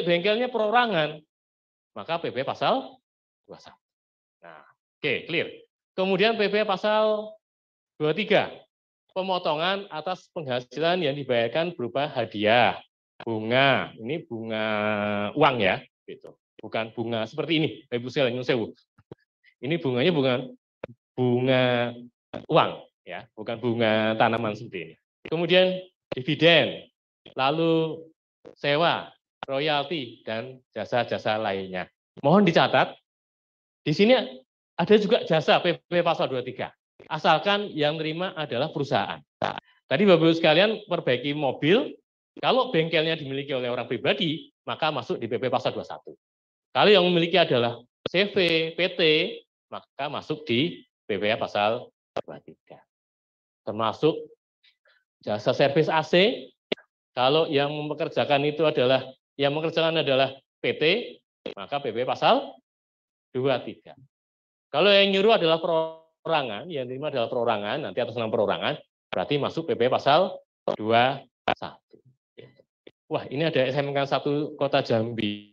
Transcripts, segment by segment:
bengkelnya perorangan, maka PP pasal 21. Nah, oke, clear. Kemudian PP pasal 23, pemotongan atas penghasilan yang dibayarkan berupa hadiah, bunga. Ini bunga uang ya, gitu. Bukan bunga seperti ini, Ibu sekalian, nyun sewu. Ini bunganya bukan bunga uang, ya, bukan bunga tanaman seperti ini. Kemudian dividen, lalu sewa, royalti, dan jasa-jasa lainnya. Mohon dicatat, di sini ada juga jasa PP pasal 23. Asalkan yang terima adalah perusahaan. Tadi Bapak-Ibu sekalian perbaiki mobil, kalau bengkelnya dimiliki oleh orang pribadi, maka masuk di PP pasal 21. Kalau yang memiliki adalah CV, PT, maka masuk di PP pasal 23. Termasuk jasa servis AC, kalau yang mempekerjakan itu adalah PT, maka PP pasal 23. Kalau yang nyuruh adalah perorangan, yang terima adalah perorangan, nanti atas nama perorangan, berarti masuk PP pasal 21. Wah, ini ada SMK 1 Kota Jambi.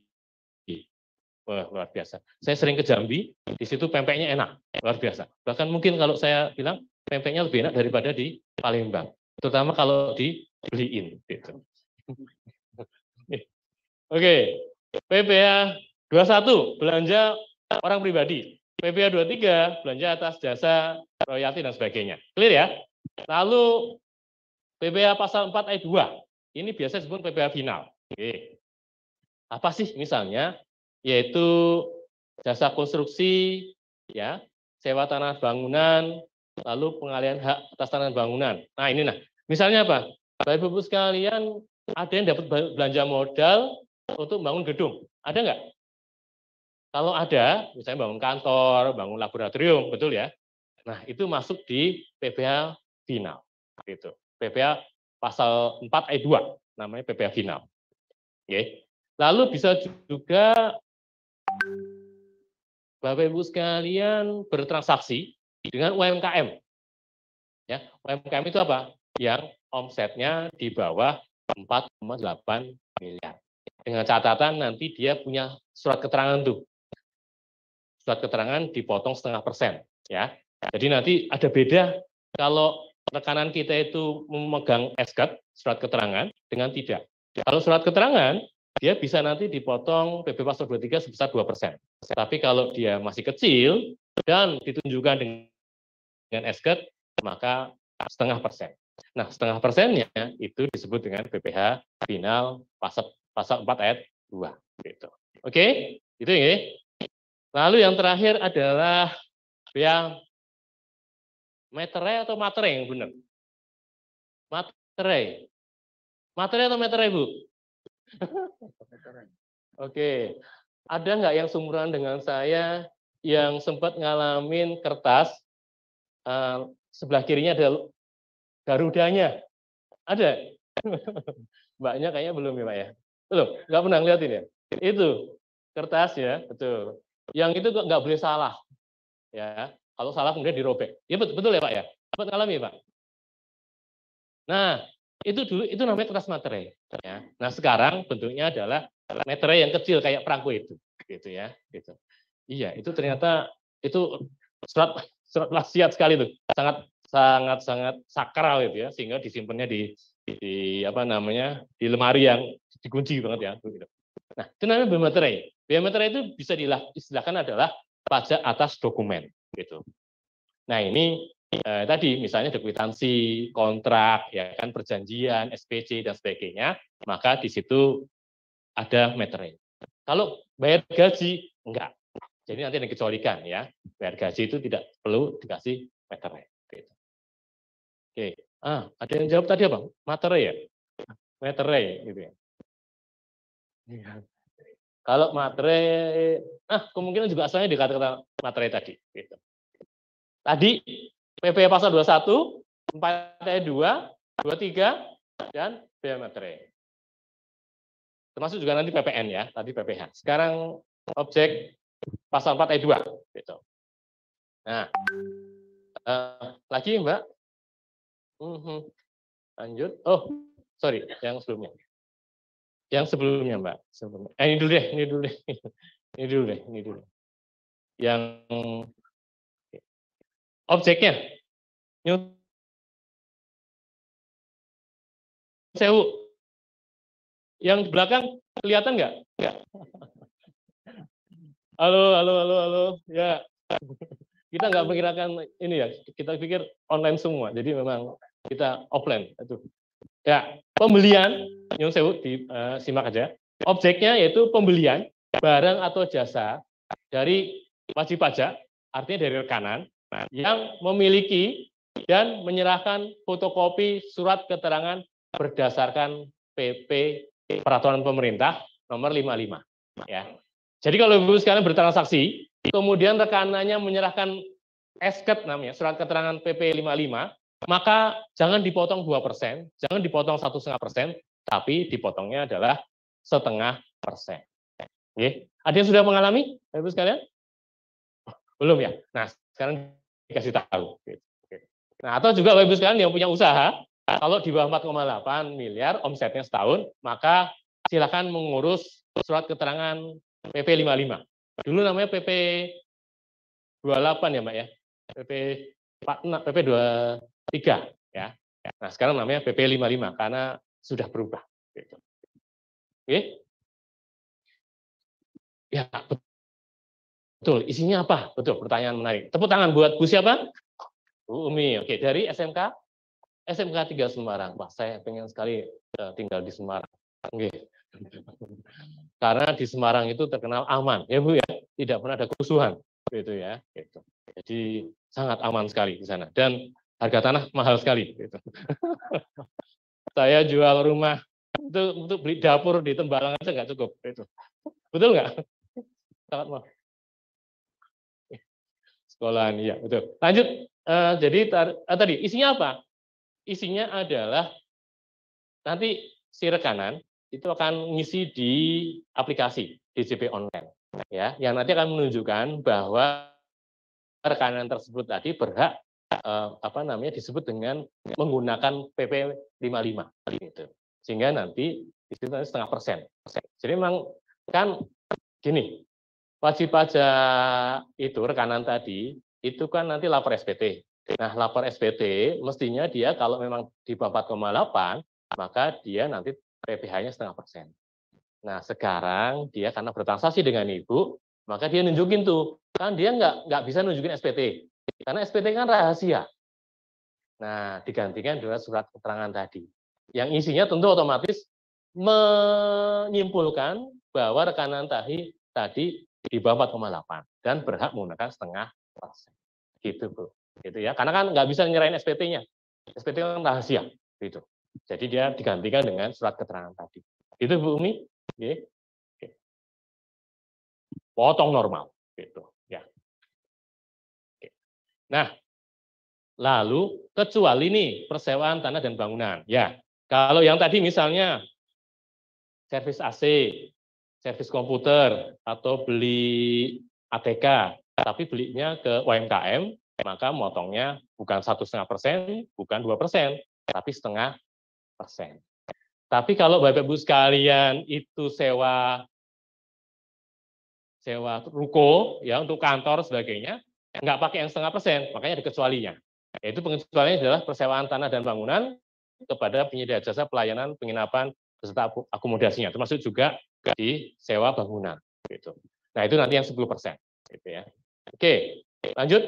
Wah, luar biasa. Saya sering ke Jambi, di situ pempeknya enak, luar biasa. Bahkan mungkin kalau saya bilang pempeknya lebih enak daripada di Palembang, terutama kalau dibeliin. Gitu. Oke, PPh 21 belanja orang pribadi, PPh 23 belanja atas jasa royalti dan sebagainya. Clear ya? Lalu PPh pasal 4 ayat 2, ini biasa disebut PPh final. Oke. Apa sih misalnya? Yaitu jasa konstruksi, ya, sewa tanah bangunan, lalu pengalihan hak atas tanah bangunan. Nah ini misalnya apa? Bapak Ibu sekalian, ada yang dapat belanja modal untuk bangun gedung, ada nggak? Kalau ada, misalnya bangun kantor, bangun laboratorium, betul ya? Nah itu masuk di PPh final, gitu. PPh pasal 4 ayat 2, namanya PPh final. Oke. Lalu bisa juga Bapak Ibu sekalian bertransaksi dengan UMKM. Ya, UMKM itu apa? Yang omsetnya di bawah 4,8 miliar. Dengan catatan nanti dia punya surat keterangan tuh. Surat keterangan dipotong 0,5%, ya. Jadi nanti ada beda kalau rekanan kita itu memegang SKAT, surat keterangan, dengan tidak. Kalau surat keterangan, dia bisa nanti dipotong PP pasal 23 sebesar 2%. Tapi kalau dia masih kecil dan ditunjukkan dengan SKAT, maka 0,5%. Nah, 0,5%-nya itu disebut dengan PPh final pasal 4 ayat 2. Gitu. Oke, itu ya. Lalu yang terakhir adalah yang materai atau materai yang benar? Materai. Materai atau materai, Bu? Oke. Ada nggak yang seumuran dengan saya yang sempat ngalamin kertas, sebelah kirinya ada Garudanya? Ada? Mbaknya kayaknya belum ya, Pak ya? Belum? Nggak pernah ngeliatin ya? Itu, kertas ya, betul. Yang itu nggak boleh salah. Ya, kalau salah kemudian dirobek. Ya betul ya Pak ya? Sempat ngalami ya Pak? Nah, itu dulu itu namanya kertas materai. Ya. Nah sekarang bentuknya adalah materai yang kecil kayak perangko itu, gitu ya. Gitu. Iya, itu ternyata itu surat wasiat sekali tuh, sangat sakral itu ya, sehingga disimpannya di apa namanya di lemari yang dikunci banget ya. Gitu. Nah itu namanya biaya materai. Biaya materai itu bisa diistilahkan adalah pajak atas dokumen, gitu. Nah ini tadi misalnya kwitansi, kontrak, ya kan perjanjian, SPC dan sebagainya, maka di situ ada materai. Kalau bayar gaji enggak. Jadi nanti dikecualikan ya. Bayar gaji itu tidak perlu dikasih materai. Gitu. Oke. Ada yang jawab tadi apa? Materai ya? Materai gitu ya. Kalau materai, kemungkinan juga asalnya di kata-kata materai tadi. Gitu. Tadi PP pasal 21, 4 ayat 2, 23, dan biaya materai. Termasuk juga nanti PPN ya, tadi PPH. Sekarang objek pasal 4 ayat 2. Gitu. Nah, lagi Mbak. Lanjut. Oh, sorry, yang sebelumnya. Yang sebelumnya, Mbak. Sebelumnya. Ini dulu deh, ini dulu deh. Ini dulu deh, ini dulu. Yang objeknya. Nyun sewu. Yang di belakang kelihatan nggak? Nggak. Halo, halo, halo, halo. Ya, kita nggak perkirakan ini ya. Kita pikir online semua. Jadi memang kita offline. Itu. Ya, pembelian. Nyun sewu, simak aja. Objeknya yaitu pembelian barang atau jasa dari wajib pajak, artinya dari rekanan, yang memiliki dan menyerahkan fotokopi surat keterangan berdasarkan PP Peraturan Pemerintah nomor 55. Ya. Jadi kalau Ibu sekalian bertransaksi, kemudian rekanannya menyerahkan SKET namanya, surat keterangan PP 55, maka jangan dipotong 2%, jangan dipotong 1,5%, tapi dipotongnya adalah 0,5%. Oke. Ada yang sudah mengalami, Ibu sekalian? Belum ya? Nah, sekarang dikasih tahu. Nah, atau juga Bapak Ibu sekalian yang punya usaha, kalau di bawah 4,8 miliar omsetnya setahun, maka silakan mengurus surat keterangan PP 55. Dulu namanya PP 28 ya, Mbak ya. PP 23 ya. Nah, sekarang namanya PP 55 karena sudah berubah. Oke? Ya, betul. Isinya apa? Betul, pertanyaan menarik. Tepuk tangan buat Bu siapa? Bu Umi. Oke, dari SMK 3 Semarang. Wah, saya pengen sekali tinggal di Semarang. Oke. Karena di Semarang itu terkenal aman, ya Bu ya. Tidak pernah ada kerusuhan, gitu ya. Gitu. Jadi sangat aman sekali di sana. Dan harga tanah mahal sekali. Gitu. Saya jual rumah itu untuk beli dapur di Tembalang aja nggak cukup. Gitu. Betul nggak? Sangat mahal. Sekolahan, iya betul. Lanjut. Jadi tadi isinya apa? Isinya adalah nanti si rekanan itu akan ngisi di aplikasi DJP online, ya, yang nanti akan menunjukkan bahwa rekanan tersebut tadi berhak disebut dengan menggunakan PP 55 gitu. Sehingga nanti itu 0,5%. Jadi memang kan gini, wajib pajak itu rekanan tadi itu kan nanti lapor SPT. Nah, lapor SPT mestinya dia kalau memang di bawah 4,8 maka dia nanti PPh-nya 0,5%. Nah, sekarang dia karena bertransaksi dengan Ibu, maka dia nunjukin tuh. Kan dia nggak bisa nunjukin SPT. Karena SPT kan rahasia. Nah, digantikan dengan surat keterangan tadi. Yang isinya tentu otomatis menyimpulkan bahwa rekanan tadi di bawah 4,8 dan berhak menggunakan 0,5%. Gitu, Bu. Gitu ya. Karena kan nggak bisa nyerahin SPT-nya. SPT kan rahasia, gitu. Jadi dia digantikan dengan surat keterangan tadi. Itu Bu Umi. Oke. Potong normal, gitu ya. Oke. Nah, lalu kecuali nih persewaan tanah dan bangunan. Ya, kalau yang tadi misalnya servis AC, servis komputer atau beli ATK, tapi belinya ke UMKM, maka motongnya bukan 1,5%, bukan 2%, tapi 0,5%. Tapi kalau Bapak Ibu sekalian itu sewa ruko ya untuk kantor sebagainya, nggak pakai yang 0,5%, makanya ada kecualinya. Yaitu pengecualiannya adalah persewaan tanah dan bangunan kepada penyedia jasa pelayanan penginapan beserta akomodasinya, termasuk juga di sewa bangunan. Gitu. Nah itu nanti yang 10%. Gitu ya. Oke, lanjut.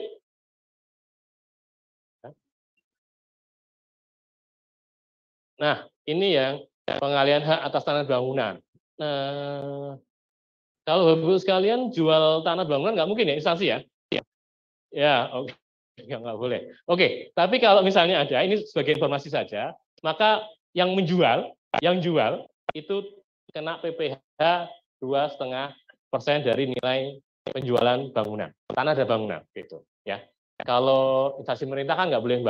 Nah ini yang pengalihan hak atas tanah bangunan. Nah, kalau Bapak sekalian jual tanah bangunan nggak mungkin ya instansi ya? Ya, oke. Nggak boleh. Oke, tapi kalau misalnya ada, ini sebagai informasi saja, maka yang jual itu kena PPh 2,5% dari nilai penjualan bangunan, tanah dan bangunan, gitu. Ya. Kalau instansi pemerintah kan nggak boleh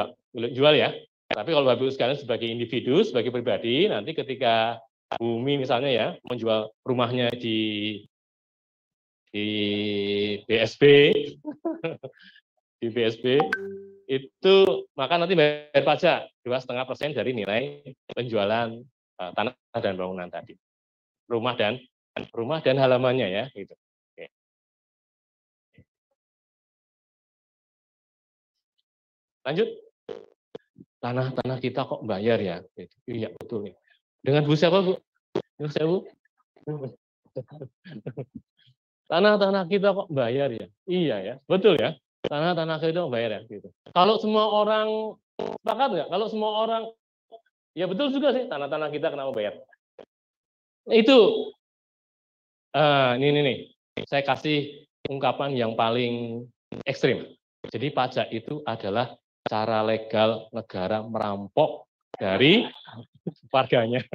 jual ya. Tapi kalau Bapak Ibu sekalian sebagai individu, sebagai pribadi, nanti ketika Bumi misalnya ya menjual rumahnya di BSB di BSB itu maka nanti bayar pajak 2,5% dari nilai penjualan tanah dan bangunan tadi. rumah dan halamannya ya, gitu. Oke. Lanjut. Tanah-tanah kita kok bayar ya? Gitu. Iya betul nih. Dengan Bu siapa Bu? Bu siapa, Bu? Tanah-tanah kita kok bayar ya? Iya ya, betul ya. Tanah-tanah kita kok bayar ya? Gitu. Kalau semua orang sepakat nggak? Kalau semua orang, ya betul juga sih, tanah-tanah kita kenapa bayar? Itu, ini nih, saya kasih ungkapan yang paling ekstrim. Jadi pajak itu adalah cara legal negara merampok dari warganya.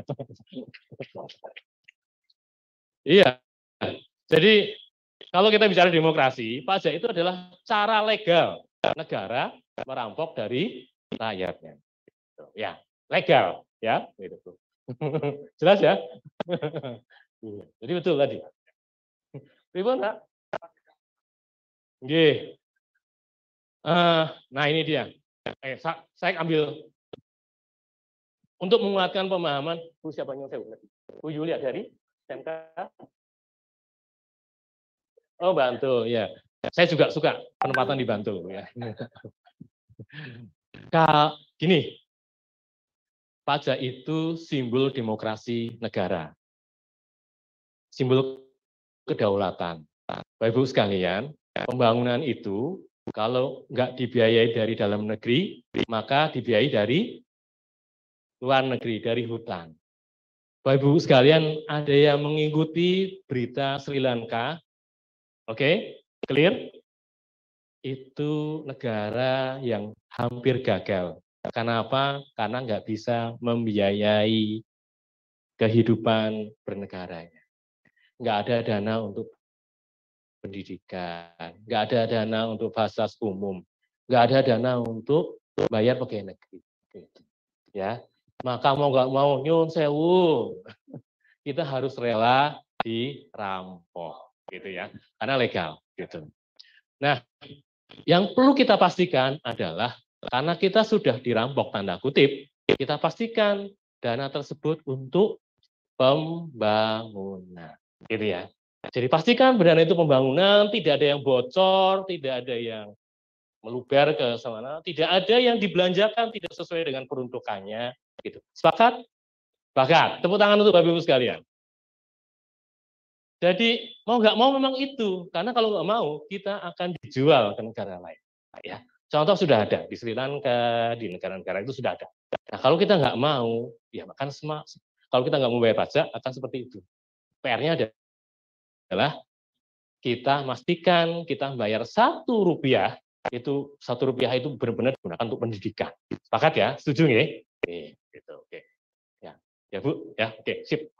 Iya. Jadi kalau kita bicara demokrasi, pajak itu adalah cara legal negara merampok dari rakyatnya. Ya, legal, ya. Gitu. Jelas ya? Jadi betul tadi. Pripun, Pak? Nggih. Nah ini dia. Saya ambil untuk menguatkan pemahaman Bu siapa yang saya Bu Yulia dari SMK. Oh Bantul ya. Saya juga suka penempatan di Bantul ya. Gini, pajak itu simbol demokrasi negara, simbol kedaulatan. Bapak Ibu sekalian, pembangunan itu kalau nggak dibiayai dari dalam negeri, maka dibiayai dari luar negeri, dari hutan. Bapak Ibu sekalian, ada yang mengikuti berita Sri Lanka, oke, clear? Itu negara yang hampir gagal. Kenapa? Karena nggak bisa membiayai kehidupan bernegaranya. Nggak ada dana untuk pendidikan, nggak ada dana untuk fasilitas umum, nggak ada dana untuk bayar pegawai negeri. Ya, maka mau nggak mau nyun sewu, kita harus rela dirampok, gitu ya, karena legal, gitu. Nah, yang perlu kita pastikan adalah karena kita sudah dirampok tanda kutip, kita pastikan dana tersebut untuk pembangunan, gitu ya. Jadi pastikan dana itu pembangunan, tidak ada yang bocor, tidak ada yang meluber ke sana, tidak ada yang dibelanjakan tidak sesuai dengan peruntukannya, gitu. Sepakat? Sepakat. Tepuk tangan untuk Bapak Ibu sekalian. Jadi mau nggak mau memang itu, karena kalau nggak mau kita akan dijual ke negara lain. Ya, contoh sudah ada di Sri Lanka, di negara-negara itu sudah ada. Nah kalau kita nggak mau, ya makan kalau kita nggak mau bayar pajak akan seperti itu. PR-nya adalah kita pastikan kita bayar Rp1 itu Rp1 itu benar-benar digunakan untuk pendidikan. Sepakat ya? Setuju nggih? Oke, gitu. Oke. Ya, ya Bu, ya, oke, sip.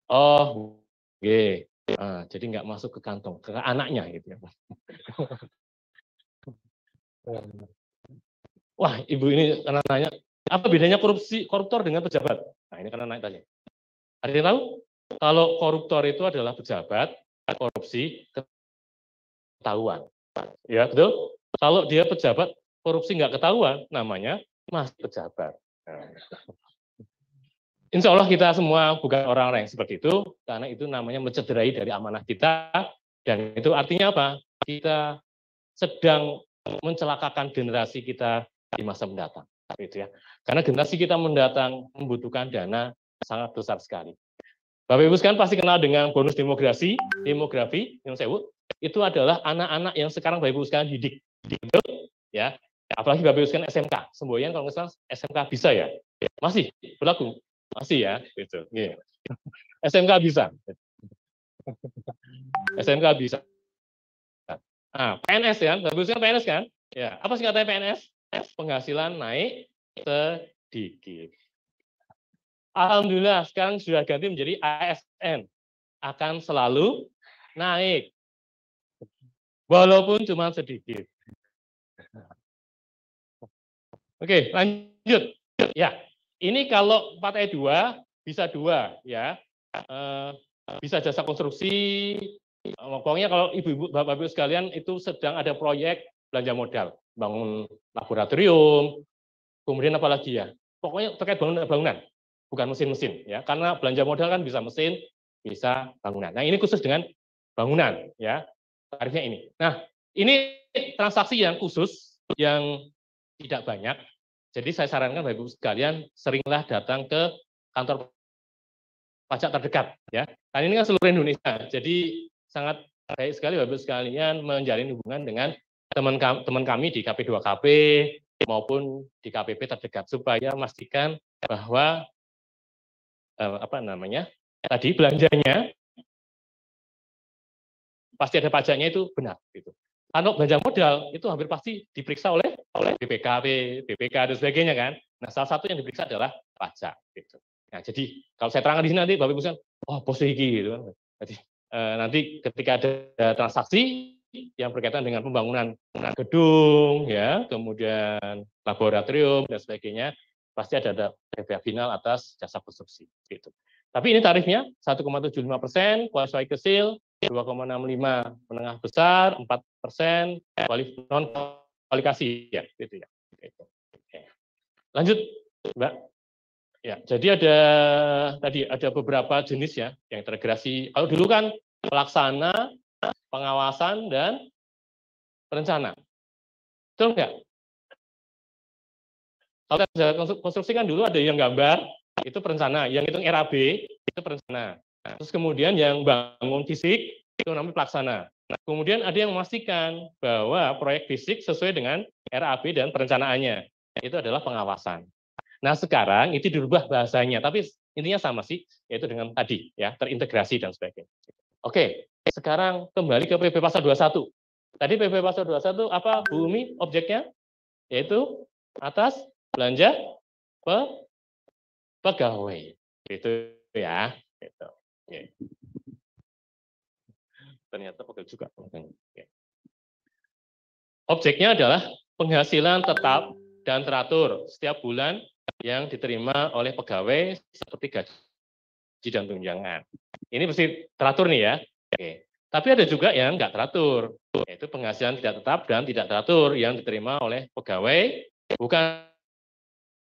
Oh, oke. Jadi nggak masuk ke kantong, ke anaknya gitu ya. Wah, Ibu ini karena nanya, apa bedanya koruptor dengan pejabat? Nah, ini karena naik tanya. Ada yang tahu? Kalau koruptor itu adalah pejabat, korupsi ketahuan. Ya, betul? Kalau dia pejabat, korupsi nggak ketahuan, namanya masih pejabat. Nah, insya Allah kita semua bukan orang-orang yang seperti itu, karena itu namanya mencederai dari amanah kita, dan itu artinya apa? Kita sedang mencelakakan generasi kita di masa mendatang. Gitu ya. Karena generasi kita mendatang membutuhkan dana sangat besar sekali. Bapak Ibu sekalian pasti kenal dengan bonus demografi, yang saya sebut, itu adalah anak-anak yang sekarang Bapak Ibu sekalian didik. Ya, apalagi Bapak Ibu sekalian SMK, semboyan kalau nggak salah SMK bisa ya? Masih berlaku? Masih ya, gitu. Yeah. SMK bisa. SMK bisa. Nah, PNS ya, Bapak Ibu sekalian PNS kan? Ya, apa singkatannya PNS? Penghasilan naik sedikit. Alhamdulillah sekarang sudah ganti menjadi ASN, akan selalu naik, walaupun cuma sedikit. Oke, lanjut. Ya, ini kalau 4E2 bisa 2 ya. Bisa jasa konstruksi. Pokoknya kalau ibu-ibu, bapak-ibu sekalian itu sedang ada proyek belanja modal, bangun laboratorium, kemudian apa lagi ya? pokoknya terkait bangunan, bukan mesin-mesin ya, karena belanja modal kan bisa mesin, bisa bangunan. Nah, ini khusus dengan bangunan ya, tarifnya ini. Nah, ini transaksi yang khusus yang tidak banyak. Jadi saya sarankan Bapak Ibu sekalian seringlah datang ke kantor pajak terdekat ya. Karena ini kan seluruh Indonesia. Jadi sangat baik sekali Bapak Ibu sekalian menjalin hubungan dengan teman kami di KP2KP maupun di KPP terdekat supaya memastikan bahwa tadi belanjanya pasti ada pajaknya itu benar gitu. Kalau belanja modal itu hampir pasti diperiksa oleh BPKP, BPK dan sebagainya kan. Nah, salah satu yang diperiksa adalah pajak gitu. Nah, jadi kalau saya terangkan di sini nanti Bapak Ibu sekalian, oh bos iki gitu kan. Jadi nanti ketika ada transaksi yang berkaitan dengan pembangunan gedung ya, kemudian laboratorium dan sebagainya, pasti ada BPH final atas jasa konstruksi gitu. Tapi ini tarifnya 1,75%, kualifikasi kecil 2,65 menengah besar, 4% non kualifikasi ya, gitu ya. Lanjut, Mbak. Ya, jadi ada beberapa jenis ya yang integrasi. Kalau dulu kan pelaksana, pengawasan dan perencana. Betul nggak? Kalau konstruksi kan dulu ada yang gambar, itu perencana, yang hitung RAB itu perencana. Terus kemudian yang bangun fisik itu namanya pelaksana. Nah, kemudian ada yang memastikan bahwa proyek fisik sesuai dengan RAB dan perencanaannya. Itu adalah pengawasan. Nah, sekarang itu dirubah bahasanya, tapi intinya sama sih, yaitu dengan tadi ya, terintegrasi dan sebagainya. Oke, sekarang kembali ke PP Pasal 21. Tadi PP Pasal 21 apa Bu Umi objeknya? Yaitu atas belanja pegawai. Gitu ya. Gitu. Oke. Ternyata pegawai juga. Objeknya adalah penghasilan tetap dan teratur setiap bulan yang diterima oleh pegawai seperti gaji dan tunjangan. Ini mesti teratur nih ya. Oke. Tapi ada juga yang nggak teratur, yaitu penghasilan tidak tetap dan tidak teratur yang diterima oleh pegawai, bukan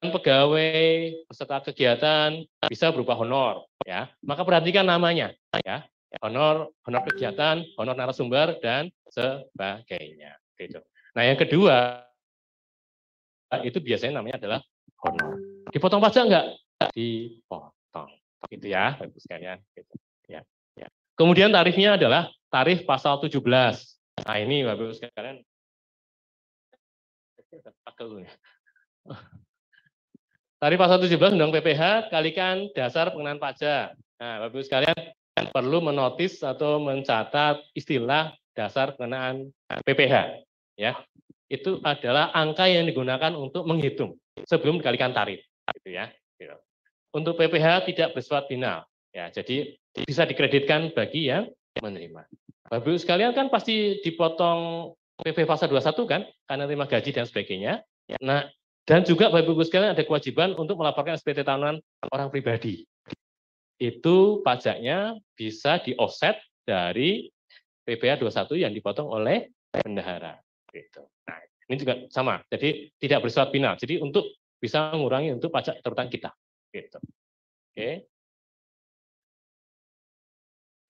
pegawai peserta kegiatan bisa berupa honor, ya. Maka perhatikan namanya, ya. Honor kegiatan, honor narasumber dan sebagainya. Gitu. Nah, yang kedua itu biasanya namanya adalah honor. Dipotong pajak enggak? Dipotong. Gitu ya, Bapak sekalian. Gitu. Ya. Ya. Kemudian tarifnya adalah tarif pasal 17. Nah, ini Bapak sekalian. Tarif pasal 17 Undang PPH kalikan dasar pengenaan pajak. Nah, Bapak Ibu sekalian perlu menotis atau mencatat istilah dasar pengenaan PPH. Ya, itu adalah angka yang digunakan untuk menghitung sebelum dikalikan tarif. Gitu ya. Gitu. Untuk PPH tidak bersifat final. Ya, jadi bisa dikreditkan bagi yang menerima. Bapak Ibu sekalian kan pasti dipotong PP pasal 21 kan, karena terima gaji dan sebagainya. Nah, dan juga Bapak Ibu sekalian ada kewajiban untuk melaporkan SPT tahunan orang pribadi. Itu pajaknya bisa di-offset dari PPh 21 yang dipotong oleh bendahara. Gitu. Nah, ini juga sama. Jadi tidak bersifat final. Jadi untuk bisa mengurangi untuk pajak terutang kita. Gitu. Oke.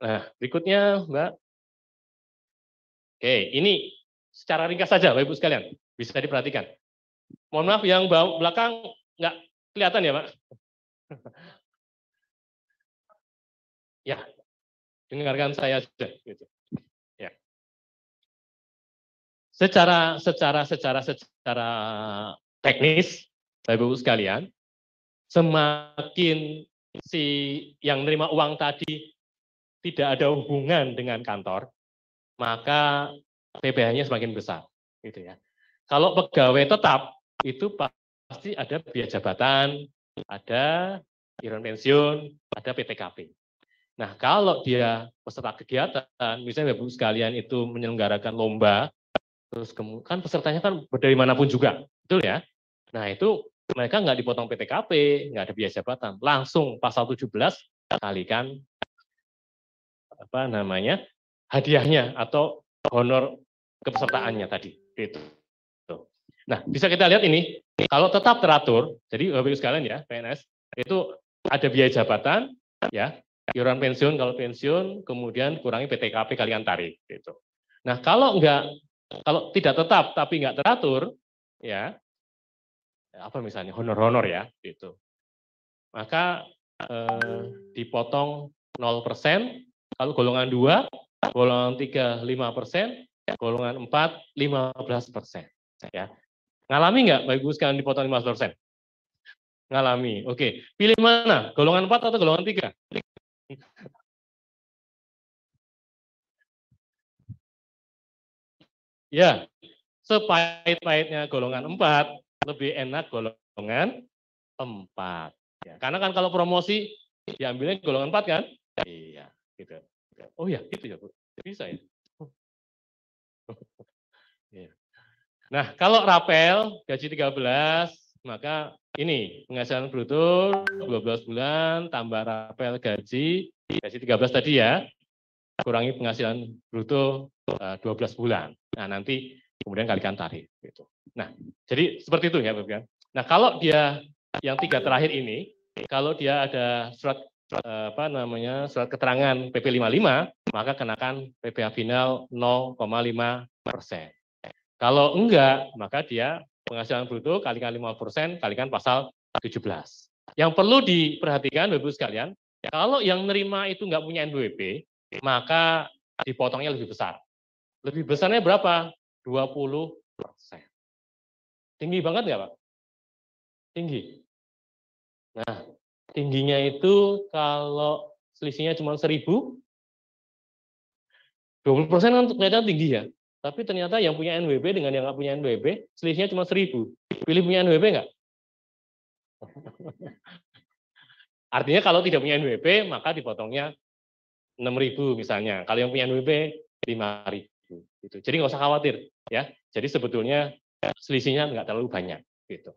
Nah, berikutnya Mbak. Oke, ini secara ringkas saja Bapak Ibu sekalian. Bisa diperhatikan. Mohon maaf yang belakang nggak kelihatan ya Pak? Ya, dengarkan saya saja. Gitu. Ya. Secara teknis, Bapak Ibu sekalian, semakin si yang menerima uang tadi tidak ada hubungan dengan kantor, maka PPh-nya semakin besar. Gitu ya. Kalau pegawai tetap itu pasti ada biaya jabatan, ada iuran pensiun, ada PTKP. Nah, kalau dia peserta kegiatan, misalnya Bapak sekalian itu menyelenggarakan lomba, terus kan pesertanya kan dari manapun juga, betul ya? Nah, itu mereka nggak dipotong PTKP, nggak ada biaya jabatan, langsung pasal 17 kalikan hadiahnya atau honor kepesertaannya tadi. Gitu. Nah, bisa kita lihat ini, kalau tetap teratur, jadi Bapak Ibu sekalian ya, PNS, itu ada biaya jabatan, ya, iuran pensiun kalau pensiun, kemudian kurangi PTKP kalian tarik, gitu. Nah, kalau tidak tetap tapi nggak teratur, ya, apa misalnya honor-honor ya, gitu. Maka dipotong 0%, kalau golongan 2, golongan 3 5%, golongan 4 15%. Ya. Ngalami nggak Bapak Ibu sekalian dipotong 15%? Ngalami. Oke. Pilih mana? Golongan 4 atau golongan 3? Ya, sepahit-pahitnya golongan 4, lebih enak golongan 4. Ya, karena kan kalau promosi diambilnya golongan 4 kan? Iya, gitu. Oh ya, gitu ya, Bu. Bisa ya. Nah, kalau rapel gaji 13, maka ini penghasilan bruto 12 bulan tambah rapel gaji 13 tadi ya, kurangi penghasilan bruto 12 bulan. Nah, nanti kemudian kalikan tarif gitu. Nah, jadi seperti itu ya, Bapak. Nah, kalau dia yang 3 terakhir ini, kalau dia ada surat surat keterangan PP 55, maka kenakan PPh final 0,5%. Kalau enggak, maka dia penghasilan bruto kalikan 5% kalikan pasal 17. Yang perlu diperhatikan Bapak Ibu sekalian, kalau yang nerima itu enggak punya NWP, maka dipotongnya lebih besar. Lebih besarnya berapa? 20%. Tinggi banget nggak, Pak? Tinggi. Nah, tingginya itu kalau selisihnya cuma 1.000, 20% kan kelihatan tinggi ya. Tapi ternyata yang punya NWP dengan yang nggak punya NWP, selisihnya cuma 1.000. Pilih punya NWP nggak? Artinya kalau tidak punya NWP, maka dipotongnya 6.000 misalnya. Kalau yang punya NWP, 5.000. Gitu. Jadi nggak usah khawatir. Ya. Jadi sebetulnya selisihnya nggak terlalu banyak. Gitu.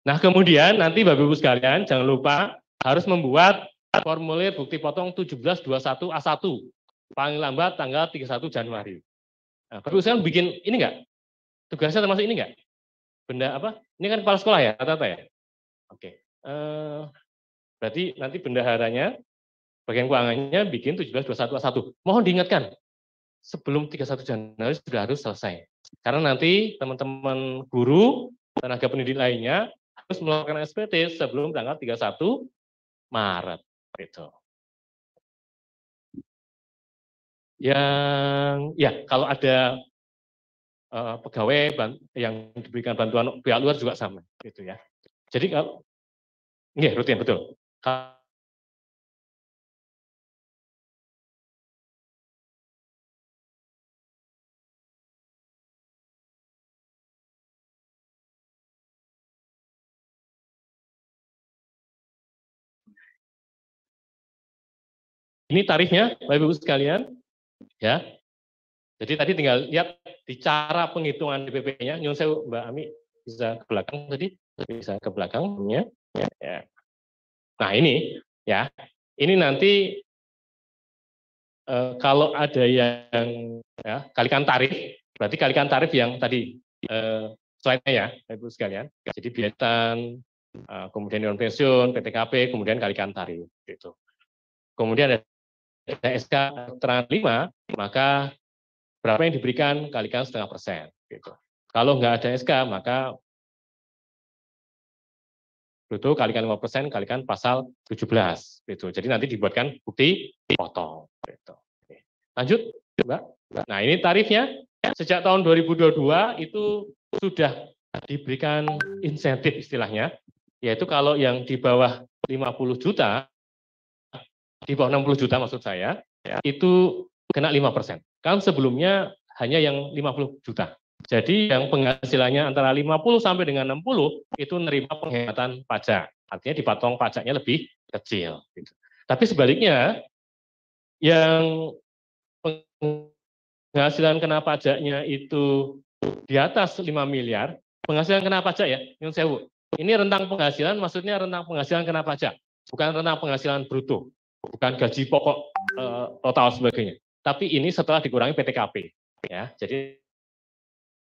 Nah kemudian nanti Bapak Ibu sekalian, jangan lupa harus membuat formulir bukti potong 1721A1. Paling lambat tanggal 31 Januari. Nah, Bapak Ibu sekalian bikin ini enggak? Tugasnya termasuk ini enggak? Benda apa? Ini kan kepala sekolah ya, rata-rata ya? Oke. Berarti nanti bendaharanya, bagian keuangannya bikin 1721A1. Mohon diingatkan, sebelum 31 Januari sudah harus selesai. Karena nanti teman-teman guru, tenaga pendidik lainnya harus melakukan SPT sebelum tanggal 31 Maret. Gitu. Yang ya kalau ada pegawai yang diberikan bantuan pihak luar juga sama gitu ya. Jadi kalau rutin betul. Ini tarifnya Bapak Ibu sekalian ya. Jadi tadi tinggal lihat di cara penghitungan DPP-nya. Nyun sewu Mbak Ami bisa ke belakang tadi, bisa ke belakangnya. Ya. Nah ini ya, ini nanti kalau ada yang ya, kalikan tarif, berarti kalikan tarif yang tadi slide-nya ya, Ibu sekalian. Jadi biatan, kemudian iuran pensiun, PTKP, kemudian kalikan tarif. Gitu. Kemudian ada SK keterangan 5, maka berapa yang diberikan kalikan 0,5%. Gitu. Kalau nggak ada SK, maka bruto kalikan 5%, kalikan pasal 17. Gitu. Jadi nanti dibuatkan bukti potong. Gitu. Lanjut, Mbak. Nah ini tarifnya sejak tahun 2022 itu sudah diberikan insentif istilahnya, yaitu kalau yang di bawah 50 juta, di bawah 60 juta maksud saya, itu kena 5%. Kan sebelumnya hanya yang 50 juta. Jadi yang penghasilannya antara 50 sampai dengan 60 itu menerima penghematan pajak. Artinya dipotong pajaknya lebih kecil. Tapi sebaliknya, yang penghasilan kena pajaknya itu di atas 5 miliar, penghasilan kena pajak ya, Nyun sewu. Ini rentang penghasilan, maksudnya rentang penghasilan kena pajak, bukan rentang penghasilan bruto, bukan gaji pokok total sebagainya. Tapi ini setelah dikurangi PTKP, ya. Jadi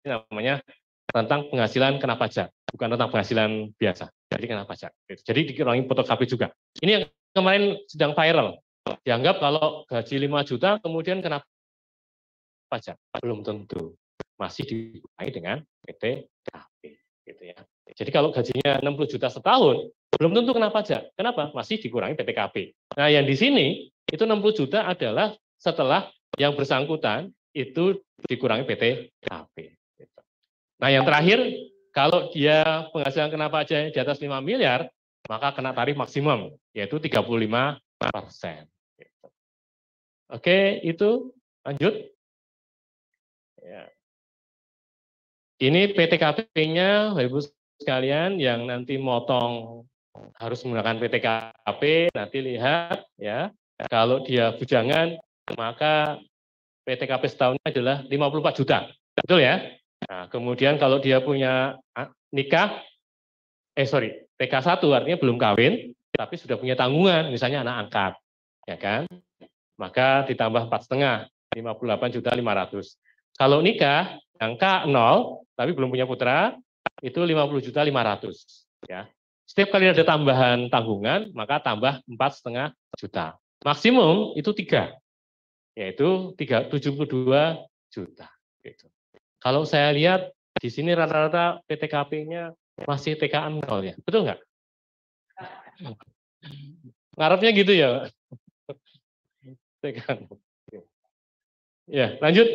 Ini namanya tentang penghasilan kena pajak, bukan tentang penghasilan biasa. Jadi kena pajak. Jadi dikurangi fotokopi juga. Ini yang kemarin sedang viral. Dianggap kalau gaji 5 juta kemudian kena pajak. Belum tentu. Masih dikurangi dengan PTKP. Gitu ya. Jadi kalau gajinya 60 juta setahun, belum tentu kena pajak. Kenapa? Masih dikurangi PTKP. Nah yang di sini, itu 60 juta adalah setelah yang bersangkutan itu dikurangi PTKP. Nah yang terakhir, kalau dia penghasilan kena pajak di atas 5 miliar, maka kena tarif maksimum, yaitu 35%. Oke, itu lanjut. Ya. Ini PTKP-nya, Bapak Ibu sekalian, yang nanti motong harus menggunakan PTKP, nanti lihat ya. Kalau dia bujangan, maka PTKP setahunnya adalah 54 juta. Betul ya? Nah, kemudian kalau dia punya nikah, TK1 artinya belum kawin, tapi sudah punya tanggungan, misalnya anak angkat, ya kan? Maka ditambah 4,5, 58.500. Kalau nikah, angka 0, tapi belum punya putra, itu 50.500. Ya. Setiap kali ada tambahan tanggungan, maka tambah 4,5 juta. Maksimum itu 3, yaitu 72 juta. Gitu. Kalau saya lihat di sini rata-rata PTKP-nya masih TKA 0 ya, betul nggak? Ngarepnya gitu ya, TKA. Ya, lanjut.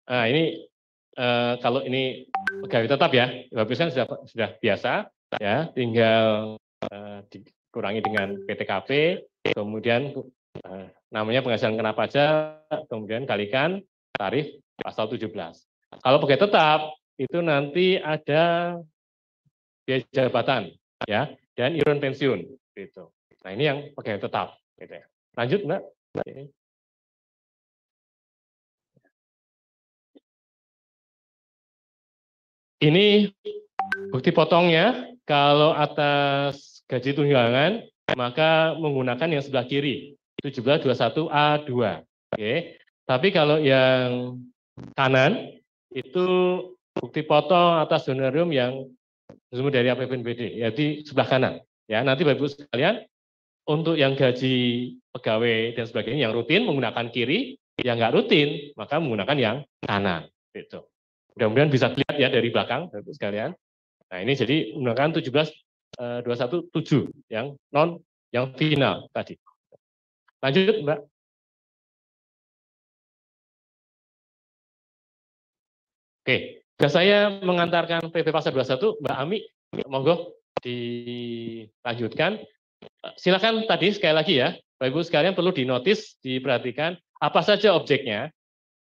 Nah ini kalau ini pegawai tetap ya, Bapak kan sudah biasa ya, tinggal dikurangi dengan PTKP, kemudian namanya penghasilan kena pajak, kemudian kalikan tarif pasal 17. Kalau pegawai tetap itu nanti ada biaya jabatan ya dan iuran pensiun gitu. Nah ini yang pegawai tetap gitu ya. Lanjut Mbak. Ini bukti potongnya, kalau atas gaji tunjangan, maka menggunakan yang sebelah kiri, 1721A2. Oke. Tapi kalau yang kanan, itu bukti potong atas honorarium yang sumber dari APBD, yaitu sebelah kanan. Ya, nanti Bapak Ibu sekalian, untuk yang gaji pegawai dan sebagainya, yang rutin menggunakan kiri, yang nggak rutin, maka menggunakan yang kanan. Gitu. Mudah-mudahan bisa lihat ya dari belakang, Bapak sekalian. Nah ini jadi menggunakan 17.217 yang final tadi. Lanjut Mbak. Oke, sudah saya mengantarkan PP Pasal 21, Mbak Ami, monggo dilanjutkan. Silakan tadi sekali lagi ya, Bapak Ibu sekalian perlu dinotis, diperhatikan apa saja objeknya,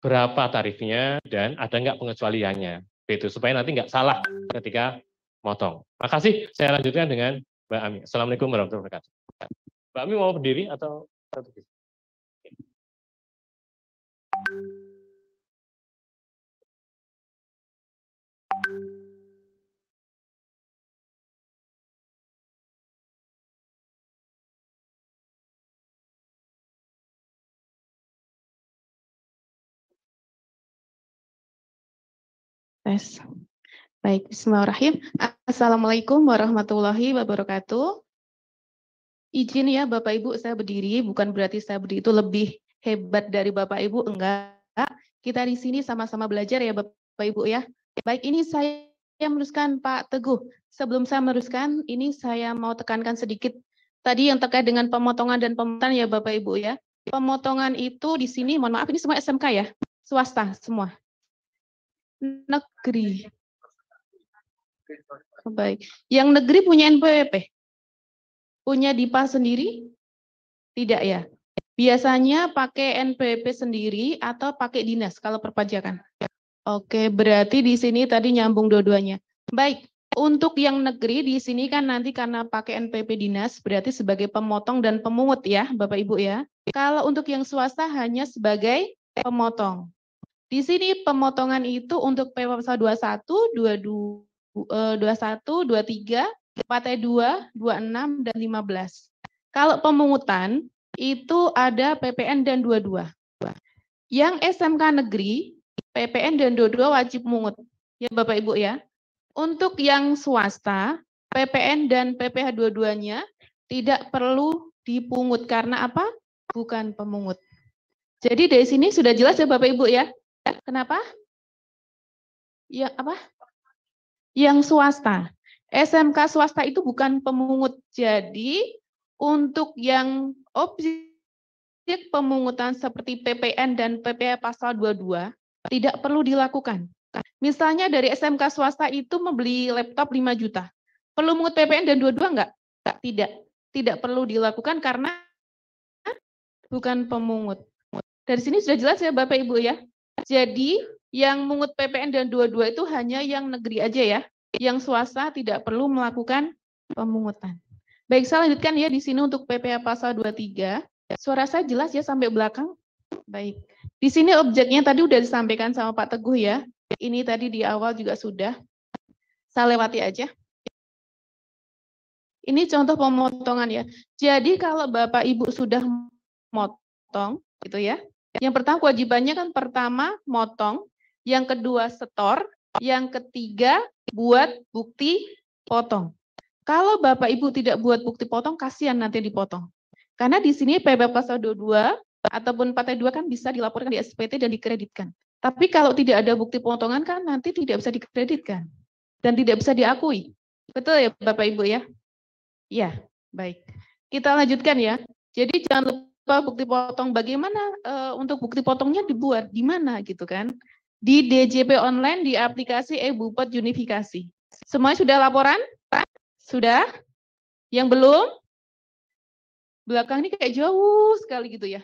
berapa tarifnya, dan ada nggak pengecualiannya. Itu supaya nanti nggak salah ketika motong. Makasih, saya lanjutkan dengan Mbak Ami. Assalamualaikum warahmatullahi wabarakatuh. Mbak Ami mau berdiri atau satu? Tes. Baik, bismillahirrahmanirrahim. Assalamualaikum warahmatullahi wabarakatuh. Izin ya Bapak Ibu, saya berdiri, bukan berarti saya berdiri itu lebih hebat dari Bapak Ibu, enggak. Kita di sini sama-sama belajar ya Bapak Ibu ya. Baik, ini saya meneruskan Pak Teguh. Sebelum saya meneruskan, ini saya mau tekankan sedikit tadi yang terkait dengan pemotongan dan pemotongan ya Bapak Ibu ya. Pemotongan itu di sini, mohon maaf ini semua SMK ya, swasta semua. Negeri. Baik. Yang negeri punya NPWP? Punya DIPA sendiri? Tidak ya? Biasanya pakai NPWP sendiri atau pakai dinas kalau perpajakan? Oke, berarti di sini tadi nyambung dua-duanya. Baik, untuk yang negeri di sini kan nanti karena pakai NPWP dinas berarti sebagai pemotong dan pemungut ya Bapak Ibu ya. Kalau untuk yang swasta hanya sebagai pemotong. Di sini pemotongan itu untuk PP Pasal 21, 22, 21, 23, 42, 26, dan 15. Kalau pemungutan itu ada PPN dan 22. Yang SMK negeri, PPN dan dua-dua wajib mungut. Ya Bapak Ibu ya. Untuk yang swasta, PPN dan PPh dua-duanya tidak perlu dipungut. Karena apa? Bukan pemungut. Jadi dari sini sudah jelas ya Bapak Ibu ya. Kenapa? Ya apa? Yang swasta. SMK swasta itu bukan pemungut. Jadi untuk yang objek pemungutan seperti PPN dan PPh pasal 22 tidak perlu dilakukan. Misalnya dari SMK swasta itu membeli laptop 5 juta. Perlu mungut PPN dan 22 enggak? Tidak. Tidak perlu dilakukan karena bukan pemungut. Dari sini sudah jelas ya Bapak Ibu ya. Jadi yang mungut PPN dan 22 itu hanya yang negeri aja ya. Yang swasta tidak perlu melakukan pemungutan. Baik, saya lanjutkan ya di sini untuk PPh pasal 23. Suara saya jelas ya sampai belakang? Baik. Di sini objeknya tadi udah disampaikan sama Pak Teguh ya. Ini tadi di awal juga sudah. Saya lewati aja. Ini contoh pemotongan ya. Jadi kalau Bapak Ibu sudah motong gitu ya. Yang pertama kewajibannya kan pertama motong, yang kedua setor, yang ketiga buat bukti potong. Kalau Bapak Ibu tidak buat bukti potong, kasihan nanti dipotong. Karena di sini PPh pasal 22 ataupun 42 kan bisa dilaporkan di SPT dan dikreditkan. Tapi kalau tidak ada bukti potongan kan nanti tidak bisa dikreditkan dan tidak bisa diakui. Betul ya Bapak Ibu ya? Ya, baik. Kita lanjutkan ya. Jadi jangan lupa bukti potong. Bagaimana untuk bukti potongnya dibuat? Di mana gitu kan? Di DJP online di aplikasi e-Bupet Unifikasi. Semuanya sudah laporan? Sudah? Yang belum? Belakang ini kayak jauh sekali gitu ya.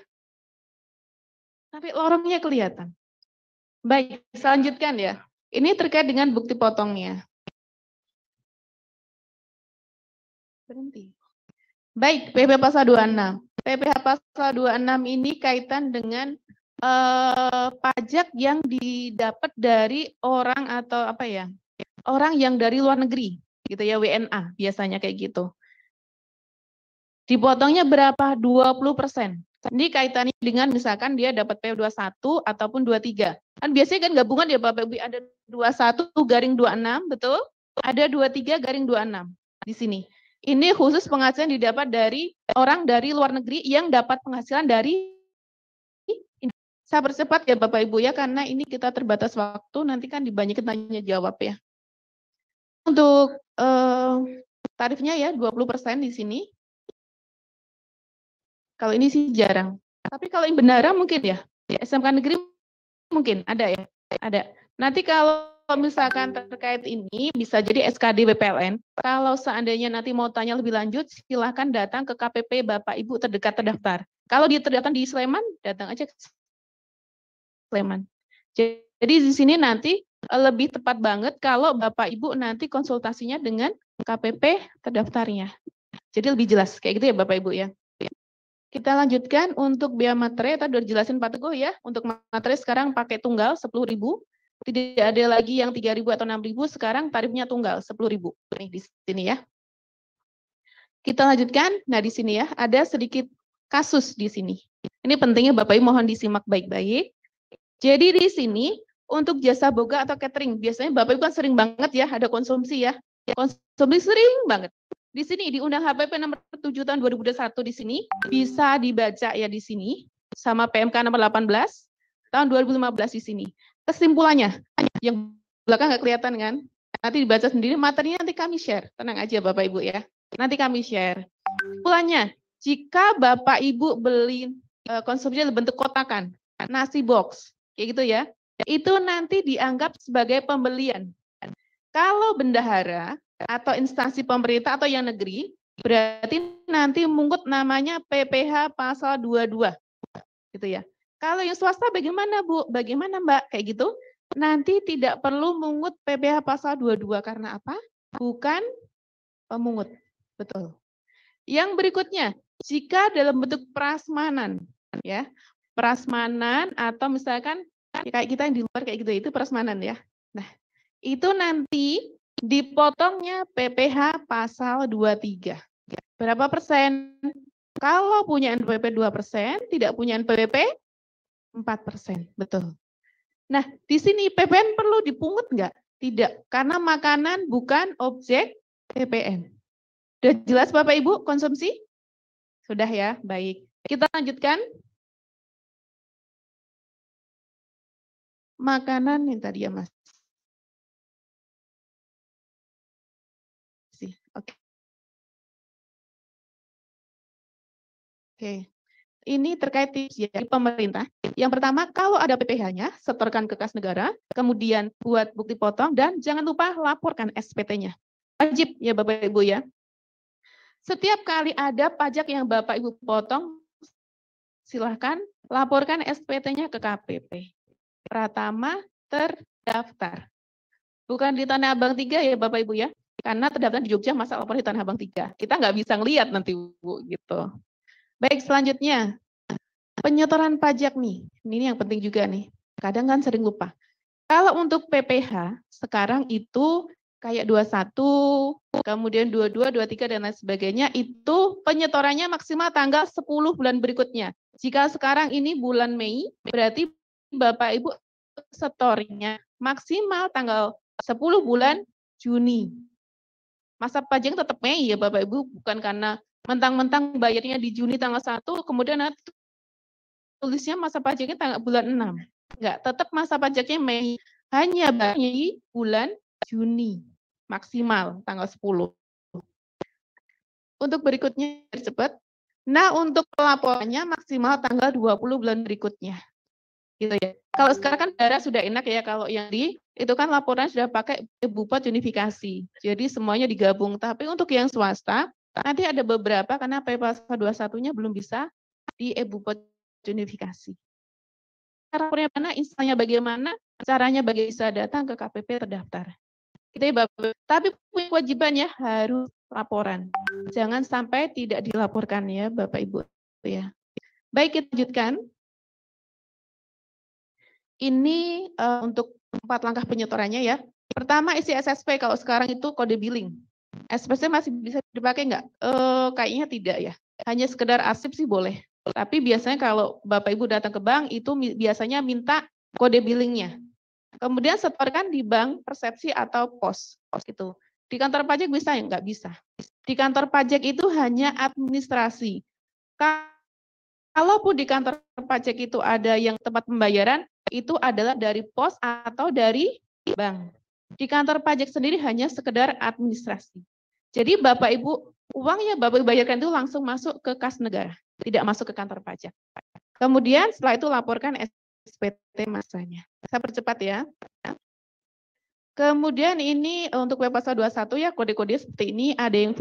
Tapi lorongnya kelihatan. Baik, selanjutkan ya. Ini terkait dengan bukti potongnya. Berhenti. Baik, PPh pasal 26. PPh pasal 26 ini kaitan dengan pajak yang didapat dari orang atau apa ya? Orang yang dari luar negeri, gitu ya, WNA biasanya kayak gitu. Dipotongnya berapa? 20%. Ini kaitannya dengan misalkan dia dapat PO21 ataupun 23. Kan biasanya kan gabungan ya Bapak Ibu, ada 21/26, betul? Ada 23/26 di sini. Ini khusus penghasilan didapat dari orang dari luar negeri yang dapat penghasilan dari. Saya percepat ya Bapak Ibu ya, karena ini kita terbatas waktu, nanti kan dibanyakin tanya jawab ya. Untuk tarifnya ya 20% di sini. Kalau ini sih jarang. Tapi kalau yang bendara mungkin ya. SMK negeri mungkin ada ya. Ada. Nanti kalau misalkan terkait ini bisa jadi SKD BPLN. Kalau seandainya nanti mau tanya lebih lanjut, silahkan datang ke KPP Bapak Ibu terdekat terdaftar. Kalau dia terdaftar di Sleman, datang aja ke Sleman. Jadi di sini nanti lebih tepat banget kalau Bapak Ibu nanti konsultasinya dengan KPP terdaftarnya. Jadi lebih jelas kayak gitu ya Bapak Ibu ya. Kita lanjutkan untuk biaya materi, tadi udah dijelasin Pak Teguh ya. Untuk materi sekarang pakai tunggal 10.000. Tidak ada lagi yang 3.000 atau 6.000, sekarang tarifnya tunggal 10.000. Nih di sini ya. Kita lanjutkan. Nah, di sini ya, ada sedikit kasus di sini. Ini pentingnya Bapak Ibu mohon disimak baik-baik. Jadi di sini untuk jasa boga atau catering, biasanya Bapak Ibu kan sering banget ya ada konsumsi ya. Konsumsi sering banget. Di sini di Undang HPP nomor 7 tahun 2021 di sini bisa dibaca ya di sini sama PMK nomor 18 tahun 2015 di sini. Kesimpulannya yang belakang nggak kelihatan kan? Nanti dibaca sendiri, materinya nanti kami share. Tenang aja Bapak Ibu ya. Nanti kami share. Kesimpulannya, jika Bapak Ibu beli konsumsi dalam bentuk kotakan, nasi box, kayak gitu ya, itu nanti dianggap sebagai pembelian. Kalau bendahara atau instansi pemerintah atau yang negeri, berarti nanti mungut namanya PPh pasal 22. Gitu ya. Kalau yang swasta bagaimana Bu? Bagaimana Mbak? Kayak gitu. Nanti tidak perlu mungut PPh pasal 22 karena apa? Bukan pemungut. Betul. Yang berikutnya, jika dalam bentuk prasmanan, ya, prasmanan atau misalkan kayak kita yang di luar kayak gitu, itu prasmanan ya. Nah, itu nanti dipotongnya PPh pasal 23. Berapa persen? Kalau punya NPWP 2%, tidak punya NPWP 4%, betul. Nah, di sini PPN perlu dipungut nggak? Tidak, karena makanan bukan objek PPN. Sudah jelas Bapak Ibu konsumsi? Sudah ya, baik. Kita lanjutkan. Makanan yang tadi ya Mas. Oke. Oke. Ini terkait tips dari pemerintah. Yang pertama, kalau ada PPh-nya, setorkan ke kas negara, kemudian buat bukti potong, dan jangan lupa laporkan SPT-nya. Wajib ya Bapak Ibu ya. Setiap kali ada pajak yang Bapak Ibu potong, silahkan laporkan SPT-nya ke KPP. Pratama terdaftar. Bukan di Tanah Abang 3 ya Bapak Ibu ya. Karena terdaftar di Jogja, masa lapor di Tanah Abang 3. Kita nggak bisa ngelihat nanti Bu gitu. Baik, selanjutnya. Penyetoran pajak nih. Ini yang penting juga nih. Kadang kan sering lupa. Kalau untuk PPh, sekarang itu kayak 21, kemudian 22, 23, dan lain sebagainya, itu penyetorannya maksimal tanggal 10 bulan berikutnya. Jika sekarang ini bulan Mei, berarti Bapak Ibu setornya maksimal tanggal 10 bulan Juni. Masa pajak tetap Mei ya Bapak Ibu, bukan karena mentang-mentang bayarnya di Juni tanggal 1, kemudian nanti tulisnya masa pajaknya tanggal bulan 6. Enggak, tetap masa pajaknya Mei. Hanya bayarnya di bulan Juni. Maksimal tanggal 10. Untuk berikutnya cepat. Nah, untuk pelaporannya maksimal tanggal 20 bulan berikutnya. Gitu ya. Kalau sekarang kan daerah sudah enak ya, kalau yang itu kan laporan sudah pakai e-Bupot unifikasi. Jadi semuanya digabung. Tapi untuk yang swasta, nanti ada beberapa karena PPh 21-nya belum bisa di e-Bupot unifikasi. Lapornya mana, instannya bagaimana, caranya bagi bisa datang ke KPP terdaftar. Gitu ya Bapak. Tapi punya kewajiban ya, harus laporan. Jangan sampai tidak dilaporkan ya Bapak Ibu. Ya. Baik, kita lanjutkan. Ini untuk 4 langkah penyetorannya ya. Pertama, isi SSP. Kalau sekarang itu kode billing. SPC masih bisa dipakai nggak? Kayaknya tidak ya. Hanya sekedar arsip sih boleh. Tapi biasanya kalau Bapak Ibu datang ke bank, itu biasanya minta kode billingnya. Kemudian setorkan di bank persepsi atau pos. Gitu. Di kantor pajak bisa ya? Nggak bisa. Di kantor pajak itu hanya administrasi. Kalaupun di kantor pajak itu ada yang tempat pembayaran, itu adalah dari pos atau dari bank. Di kantor pajak sendiri hanya sekedar administrasi. Jadi Bapak Ibu, uangnya Bapak Ibu bayarkan itu langsung masuk ke kas negara, tidak masuk ke kantor pajak. Kemudian setelah itu laporkan SPT masanya. Saya percepat ya. Kemudian ini untuk pasal 21 ya, kode-kode seperti ini, ada yang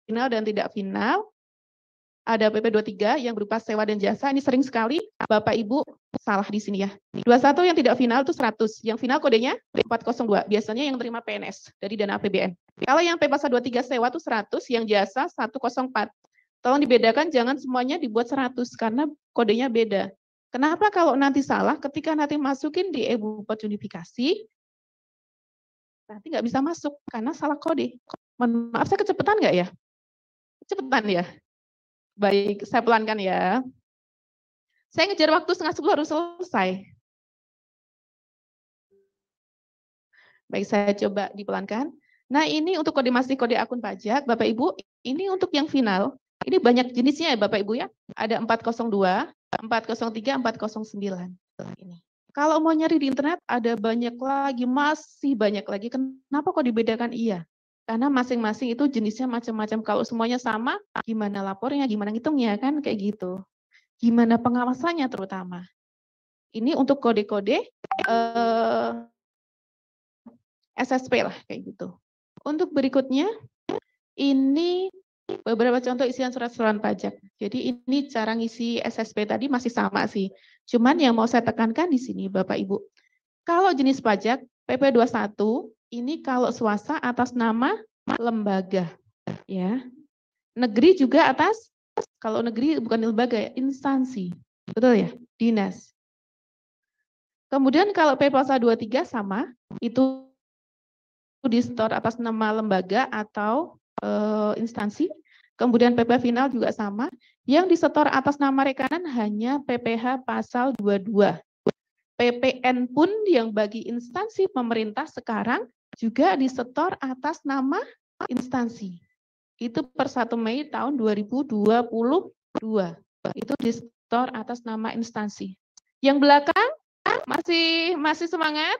final dan tidak final. Ada PP 23 yang berupa sewa dan jasa. Ini sering sekali Bapak Ibu salah di sini ya. 21 yang tidak final itu 100. Yang final kodenya 402. Biasanya yang terima PNS dari dana APBN. Kalau yang PP pasal 23 sewa itu 100, yang jasa 104. Tolong dibedakan, jangan semuanya dibuat 100 karena kodenya beda. Kenapa kalau nanti salah, ketika nanti masukin di e-Bupot unifikasi, nanti nggak bisa masuk karena salah kode. Mohon maaf, saya kecepatan nggak ya? Kecepatan ya? Baik, saya pelankan ya. Saya ngejar waktu 9:30 harus selesai. Baik, saya coba dipelankan. Nah, ini untuk kode masih kode akun pajak, Bapak Ibu. Ini untuk yang final. Ini banyak jenisnya ya Bapak Ibu ya. Ada 402, 403, 409. Ini. Kalau mau nyari di internet ada banyak lagi, masih banyak lagi. Kenapa kok dibedakan? Iya. Karena masing-masing itu jenisnya macam-macam. Kalau semuanya sama, gimana lapornya, gimana ngitungnya, kan kayak gitu. Gimana pengawasannya terutama. Ini untuk kode-kode SSP lah, kayak gitu. Untuk berikutnya, ini beberapa contoh isian surat setoran pajak. Jadi ini cara ngisi SSP tadi masih sama sih. Cuman yang mau saya tekankan di sini, Bapak Ibu. Kalau jenis pajak, PP 21, ini kalau swasta atas nama lembaga. Ya. Negeri juga atas, kalau negeri bukan lembaga ya, instansi. Betul ya? Dinas. Kemudian kalau PP pasal 23 sama, itu di store atas nama lembaga atau instansi. Kemudian PP final juga sama. Yang disetor atas nama rekanan hanya PPh pasal 22. PPN pun yang bagi instansi pemerintah sekarang juga disetor atas nama instansi. Itu per 1 Mei tahun 2022. Itu disetor atas nama instansi. Yang belakang masih semangat?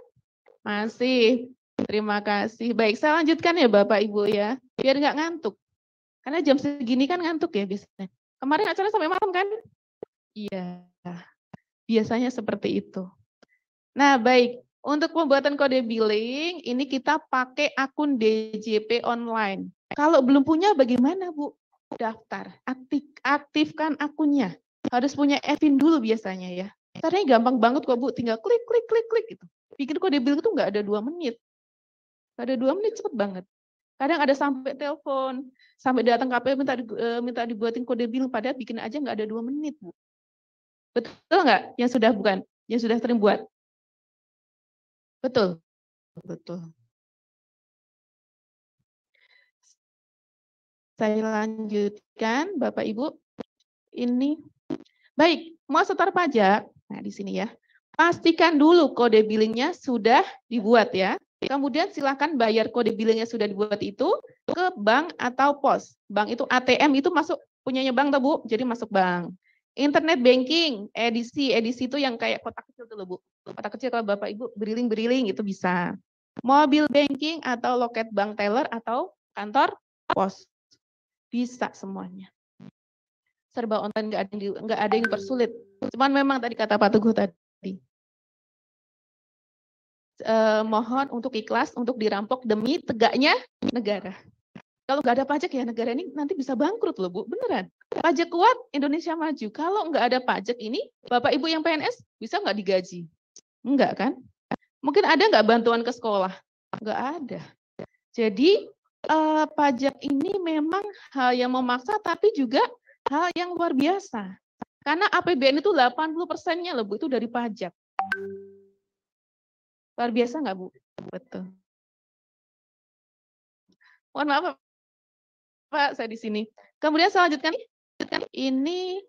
Masih. Terima kasih. Baik, saya lanjutkan ya Bapak Ibu ya. Biar nggak ngantuk. Karena jam segini kan ngantuk ya biasanya. Kemarin acara sampai malam kan? Iya. Biasanya seperti itu. Nah, baik. Untuk pembuatan kode billing, ini kita pakai akun DJP online. Kalau belum punya bagaimana, Bu? Daftar. Aktifkan akunnya. Harus punya admin dulu biasanya ya. Caranya gampang banget kok, Bu. Tinggal klik, klik, klik, klik gitu. Bikin kode billing itu nggak ada 2 menit. Nggak ada 2 menit, cepet banget. Kadang ada sampai telepon, sampai datang KPU minta dibuatin kode billing, padahal bikin aja nggak ada 2 menit, Bu. Betul nggak? Yang sudah bukan? Yang sudah sering buat? Betul. Betul. Saya lanjutkan, Bapak Ibu. Ini baik, mau setor pajak. Nah, di sini ya. Pastikan dulu kode billingnya sudah dibuat ya. Kemudian silakan bayar kode billingnya sudah dibuat itu ke bank atau pos. Bank itu ATM itu masuk punyanya bank tuh Bu, jadi masuk bank. Internet banking, edisi itu yang kayak kotak kecil tuh Bu. Kotak kecil kalau Bapak Ibu beriling-beriling itu bisa. Mobil banking atau loket bank teller atau kantor pos. Bisa semuanya. Serba online, nggak ada yang persulit. Cuman memang tadi kata Pak Teguh tadi. Mohon untuk ikhlas untuk dirampok demi tegaknya negara. Kalau nggak ada pajak ya negara ini nanti bisa bangkrut loh Bu, beneran. Pajak kuat, Indonesia maju. Kalau nggak ada pajak ini, Bapak Ibu yang PNS bisa nggak digaji? Enggak kan? Mungkin ada nggak bantuan ke sekolah? Nggak ada. Jadi pajak ini memang hal yang memaksa tapi juga hal yang luar biasa. Karena APBN itu 80%-nya loh Bu, itu dari pajak. Luar biasa nggak Bu? Betul. Mohon maaf Pak, saya di sini. Kemudian saya lanjutkan, ini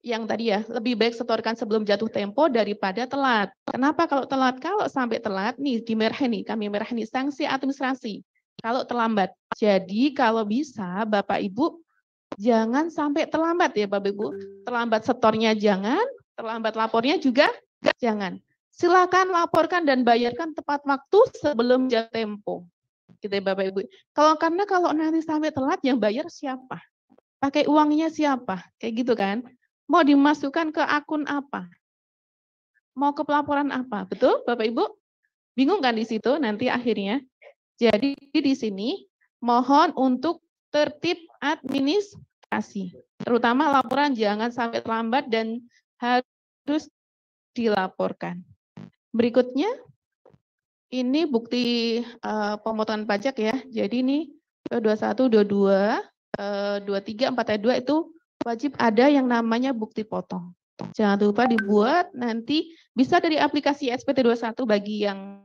yang tadi ya, lebih baik setorkan sebelum jatuh tempo daripada telat. Kenapa kalau telat? Kalau sampai telat, nih dimerahin nih, kami merahin nih sanksi administrasi. Kalau terlambat. Jadi kalau bisa Bapak Ibu jangan sampai terlambat ya Bapak Ibu. Terlambat setornya jangan, terlambat lapornya juga jangan. Silakan laporkan dan bayarkan tepat waktu sebelum jatuh tempo. Gitu ya Bapak Ibu. Karena kalau nanti sampai telat yang bayar siapa? Pakai uangnya siapa? Kayak gitu kan. Mau dimasukkan ke akun apa? Mau ke pelaporan apa? Betul Bapak Ibu? Bingung kan di situ nanti akhirnya? Jadi di sini mohon untuk tertib administrasi. Terutama laporan jangan sampai terlambat dan harus dilaporkan. Berikutnya, ini bukti pemotongan pajak ya. Jadi ini 21, 22, 23, 4 itu wajib ada yang namanya bukti potong. Jangan lupa dibuat, nanti bisa dari aplikasi SPT21 bagi yang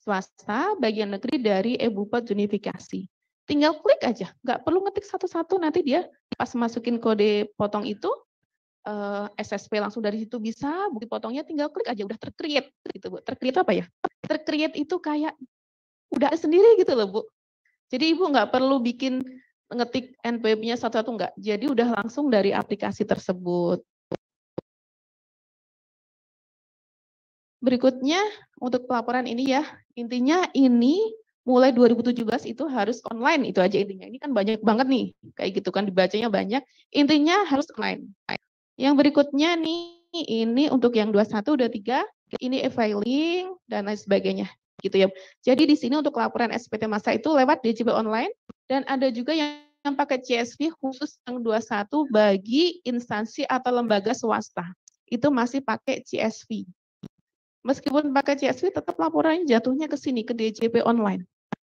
swasta, bagi yang negeri dari e-Bupet Zonifikasi. Tinggal klik aja, nggak perlu ngetik satu-satu, nanti dia pas masukin kode potong itu, SSP langsung dari situ bisa, bukti potongnya tinggal klik aja, udah tercreate gitu Bu. Tercreate apa ya? Tercreate itu kayak udah sendiri gitu loh Bu. Jadi Ibu nggak perlu bikin ngetik NPWP-nya satu-satu, nggak. Jadi udah langsung dari aplikasi tersebut. Berikutnya untuk pelaporan ini ya, intinya ini mulai 2017 itu harus online, itu aja intinya. Ini kan banyak banget nih, kayak gitu kan dibacanya banyak. Intinya harus online. Yang berikutnya nih, ini untuk yang 21, 23, ini e-filing dan lain sebagainya, gitu ya. Jadi di sini untuk laporan SPT masa itu lewat DJP online dan ada juga yang pakai CSV khusus yang 21 bagi instansi atau lembaga swasta. Itu masih pakai CSV. Meskipun pakai CSV tetap laporannya jatuhnya ke sini ke DJP online.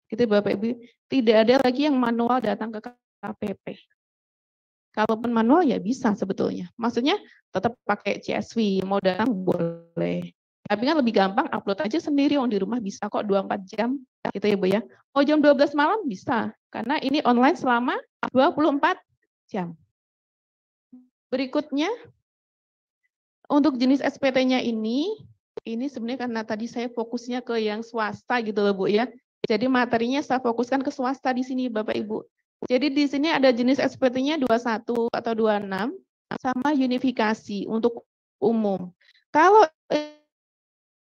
Gitu Bapak Ibu. Tidak ada lagi yang manual datang ke KPP. Kalaupun manual ya bisa sebetulnya. Maksudnya tetap pakai CSV, mau datang boleh. Tapi kan lebih gampang upload aja sendiri, yang di rumah bisa kok 24 jam gitu ya Bu ya. Mau jam 12 malam bisa. Karena ini online selama 24 jam. Berikutnya, untuk jenis SPT-nya ini sebenarnya karena tadi saya fokusnya ke yang swasta gitu loh Bu ya. Jadi materinya saya fokuskan ke swasta di sini Bapak Ibu. Jadi di sini ada jenis SPT-nya 21 atau 26 sama unifikasi untuk umum. Kalau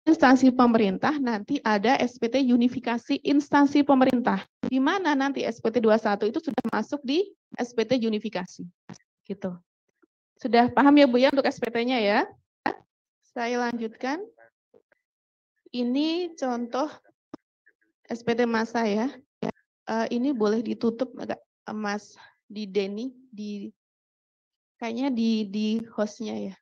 instansi pemerintah nanti ada SPT unifikasi instansi pemerintah. Di mana nanti SPT 21 itu sudah masuk di SPT unifikasi. Gitu. Sudah paham ya Bu ya untuk SPT-nya ya? Saya lanjutkan. Ini contoh SPT masa ya. Ini boleh ditutup agak Mas di Denny kayaknya di hostnya ya.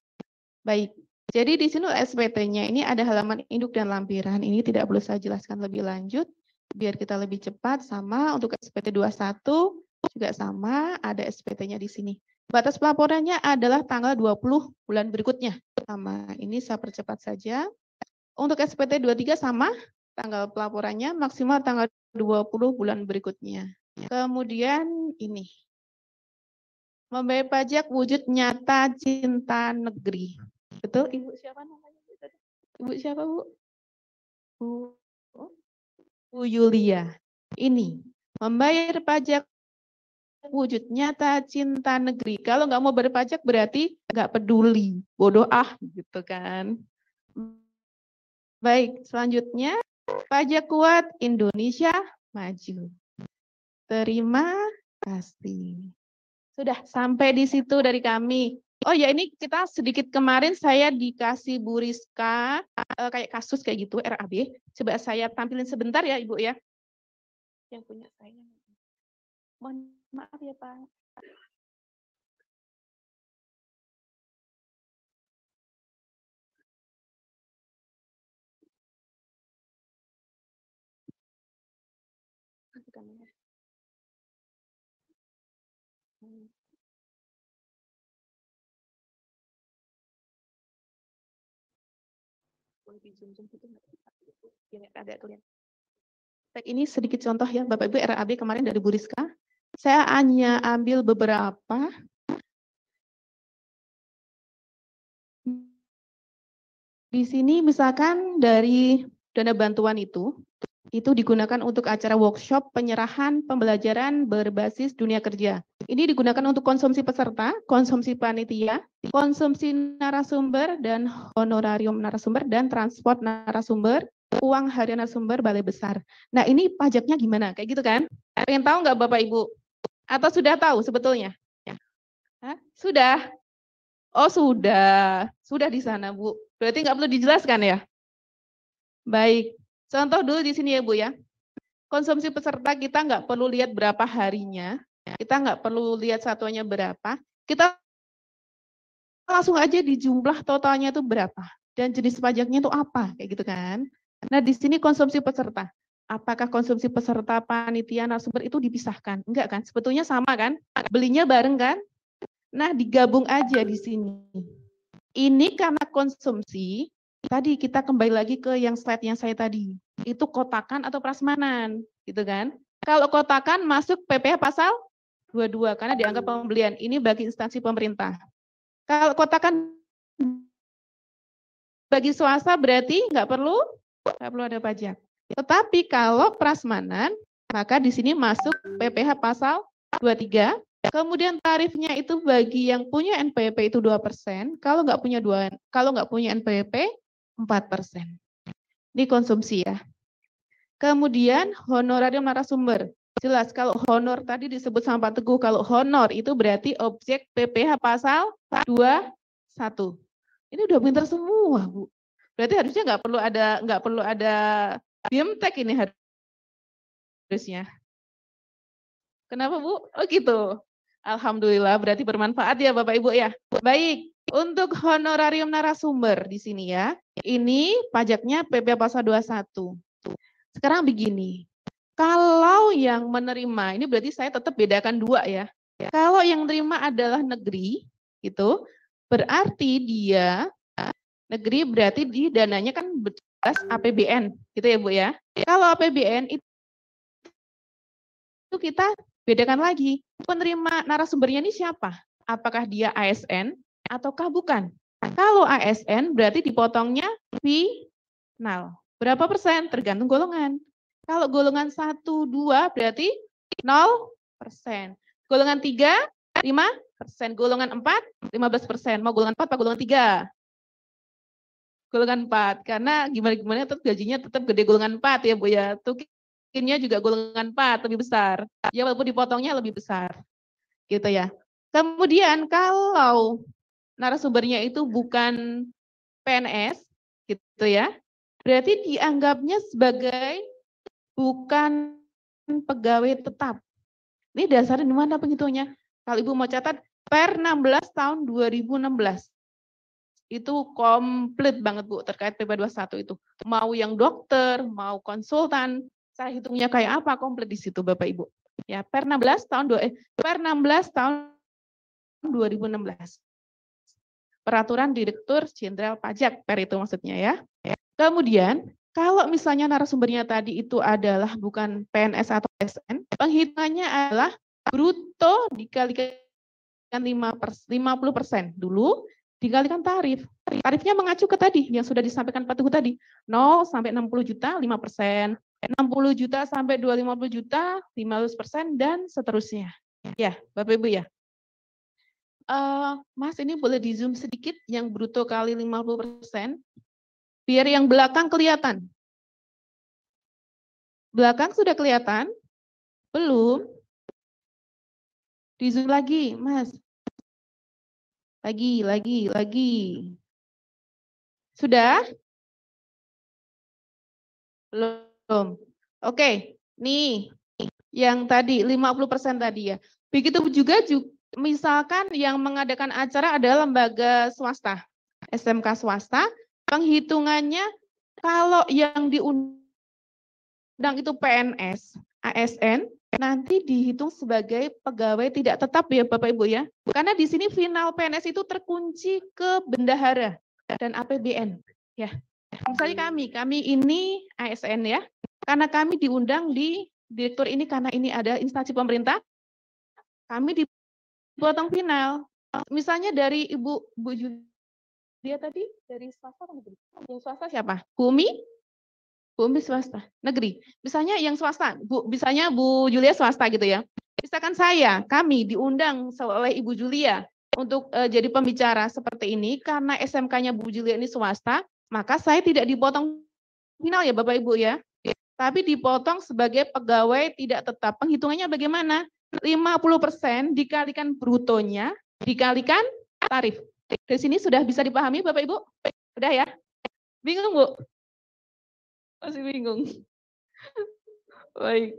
Baik. Jadi di sini SPT-nya ini ada halaman induk dan lampiran. Ini tidak perlu saya jelaskan lebih lanjut biar kita lebih cepat. Sama untuk SPT 21 juga sama, ada SPT-nya di sini. Batas pelaporannya adalah tanggal 20 bulan berikutnya. Sama, ini saya percepat saja. Untuk SPT 23 sama, tanggal pelaporannya maksimal tanggal 20 bulan berikutnya. Kemudian ini, membayar pajak wujud nyata cinta negeri. Betul, Ibu siapa namanya? Ibu siapa, Bu? Bu Yulia. Ini, membayar pajak wujud nyata cinta negeri. Kalau nggak mau berpajak berarti nggak peduli, bodoh gitu kan. Baik, selanjutnya pajak kuat Indonesia maju. Terima kasih. Sudah sampai di situ dari kami. Oh ya, ini kita sedikit kemarin saya dikasih Bu Rizka kayak kasus kayak gitu RAB. Coba saya tampilin sebentar ya Ibu ya. Yang punya saya. Mohon maaf ya Pak. Ini sedikit contoh ya Bapak Ibu RAB kemarin dari Bu Rizka. Saya hanya ambil beberapa. Di sini misalkan dari dana bantuan itu digunakan untuk acara workshop penyerahan pembelajaran berbasis dunia kerja. Ini digunakan untuk konsumsi peserta, konsumsi panitia, konsumsi narasumber dan honorarium narasumber dan transport narasumber, uang harian narasumber balai besar. Nah ini pajaknya gimana? Kayak gitu kan? Pengen tahu nggak Bapak Ibu? Atau sudah tahu sebetulnya? Hah? Sudah? Oh sudah di sana Bu. Berarti nggak perlu dijelaskan ya? Baik, contoh dulu di sini ya Bu ya. Konsumsi peserta kita nggak perlu lihat berapa harinya, kita nggak perlu lihat satuannya berapa, kita langsung aja di jumlah totalnya itu berapa dan jenis pajaknya itu apa, kayak gitu kan. Nah di sini konsumsi peserta, apakah konsumsi peserta panitia narasumber itu dipisahkan? Enggak kan, sebetulnya sama kan, belinya bareng kan. Nah digabung aja di sini. Ini karena konsumsi, tadi kita kembali lagi ke yang slide yang saya tadi, itu kotakan atau prasmanan, gitu kan. Kalau kotakan masuk PPh pasal 22 karena dianggap pembelian, ini bagi instansi pemerintah. Kalau kotakan bagi swasta berarti nggak perlu ada pajak. Tetapi kalau prasmanan, maka di sini masuk PPh pasal 23. Kemudian tarifnya itu bagi yang punya NPWP itu 2%, kalau nggak punya NPWP 4%. Ini konsumsi ya. Kemudian honorarium narasumber. Jelas kalau honor tadi disebut sama Pak Teguh, kalau honor itu berarti objek PPh pasal 21. Ini udah pintar semua, Bu. Berarti harusnya nggak perlu ada BIMTEK ini harusnya. Kenapa Bu? Oh gitu. Alhamdulillah berarti bermanfaat ya Bapak Ibu ya. Baik, untuk honorarium narasumber di sini ya. Ini pajaknya PPh pasal 21. Sekarang begini. Kalau yang menerima, ini berarti saya tetap bedakan dua ya. Kalau yang menerima adalah negeri, gitu, berarti dia negeri berarti di dananya kan beras APBN, gitu ya Bu ya. Kalau APBN itu kita bedakan lagi. Penerima narasumbernya ini siapa? Apakah dia ASN ataukah bukan? Kalau ASN berarti dipotongnya final. Berapa persen? Tergantung golongan. Kalau golongan 1, 2 berarti 0%. Golongan 3, 5%. Golongan 4, 15%. Mau golongan 4 apa golongan 3? Golongan 4. Karena gimana-gimana tetap gajinya tetap gede golongan 4 ya Bu ya. Tukinnya juga golongan 4 lebih besar. Ya walaupun dipotongnya lebih besar. Gitu ya. Kemudian kalau narasumbernya itu bukan PNS gitu ya. Berarti dianggapnya sebagai bukan pegawai tetap. Ini dasarnya di mana penghitungnya? Kalau Ibu mau catat, per 16 tahun 2016. Itu komplit banget Bu terkait PP21 itu. Mau yang dokter, mau konsultan, saya hitungnya kayak apa komplit di situ Bapak Ibu. Ya, per 16 tahun 2016. Peraturan Direktur Jenderal Pajak per itu maksudnya ya. Kemudian kalau misalnya narasumbernya tadi itu adalah bukan PNS atau ASN, penghitungannya adalah bruto dikalikan 50% dulu dikalikan tarif. Tarifnya mengacu ke tadi yang sudah disampaikan Pak Teguh tadi. 0 sampai 60 juta 5%, 60 juta sampai 250 juta 15% dan seterusnya. Ya, Bapak Ibu ya. Mas ini boleh di zoom sedikit yang bruto kali 50%. Biar yang belakang kelihatan. Belakang sudah kelihatan? Belum? Di zoom lagi, Mas. Lagi. Sudah? Belum. Oke, nih yang tadi 50% tadi ya. Begitu juga misalkan yang mengadakan acara adalah lembaga swasta, SMK swasta, penghitungannya kalau yang diundang itu PNS, ASN, nanti dihitung sebagai pegawai tidak tetap ya Bapak Ibu ya. Karena di sini final PNS itu terkunci ke bendahara dan APBN ya. Misalnya kami ini ASN ya. Karena kami diundang di direktur ini karena ini ada instansi pemerintah, kami dipotong final. Misalnya dari Bu Julia tadi dari swasta atau negeri? Yang swasta siapa? Bumi swasta, negeri. Misalnya yang swasta, misalnya Bu Julia swasta gitu ya. Misalkan kami diundang oleh Ibu Julia untuk jadi pembicara seperti ini, karena SMK-nya Bu Julia ini swasta, maka saya tidak dipotong final ya Bapak Ibu ya. Tapi dipotong sebagai pegawai tidak tetap. Penghitungannya bagaimana? 50% dikalikan brutonya, dikalikan tarif. Dari sini sudah bisa dipahami Bapak Ibu? Sudah ya? Bingung Bu? Masih bingung. Baik.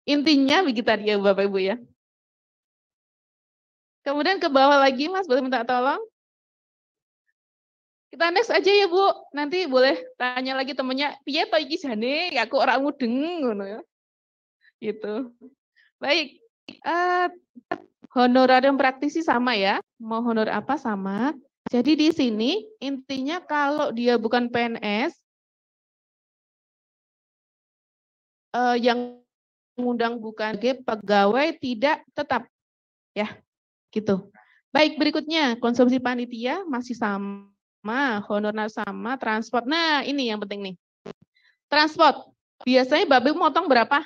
Intinya begitu tadi ya Bapak Ibu ya. Kemudian ke bawah lagi Mas, boleh minta tolong? Kita next aja ya Bu. Nanti boleh tanya lagi temennya, piye to iki jane aku ora mudeng ngono ya. Gitu. Baik. Honorarium praktisi sama ya. Mau honor apa sama. Jadi di sini intinya kalau dia bukan PNS yang mengundang bukan pegawai tidak tetap. Ya. Gitu. Baik, berikutnya konsumsi panitia masih sama. Honorar sama, transport. Nah, ini yang penting nih. Transport. Biasanya Bapak motong berapa?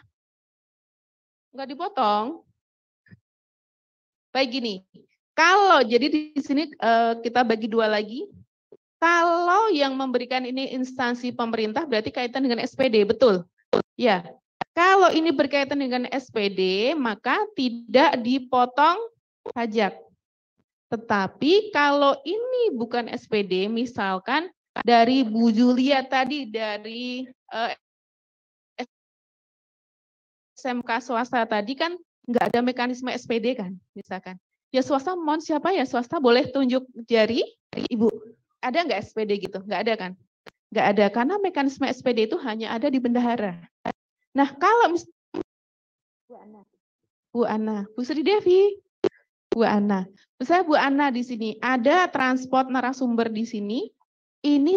Enggak dipotong. Baik gini. Kalau jadi di sini kita bagi dua lagi. Kalau yang memberikan ini instansi pemerintah berarti kaitan dengan SPD, betul? Ya. Kalau ini berkaitan dengan SPD, maka tidak dipotong pajak. Tetapi kalau ini bukan SPD, misalkan dari Bu Julia tadi, dari SMK swasta tadi kan nggak ada mekanisme SPD kan, misalkan. Ya swasta mohon siapa ya swasta boleh tunjuk jari, Ibu. Ada nggak SPD gitu? Nggak ada kan? Nggak ada, karena mekanisme SPD itu hanya ada di bendahara. Nah kalau Bu Ana, Bu Sri Devi, Bu Ana. Misalnya Bu Ana di sini ada transport narasumber di sini, ini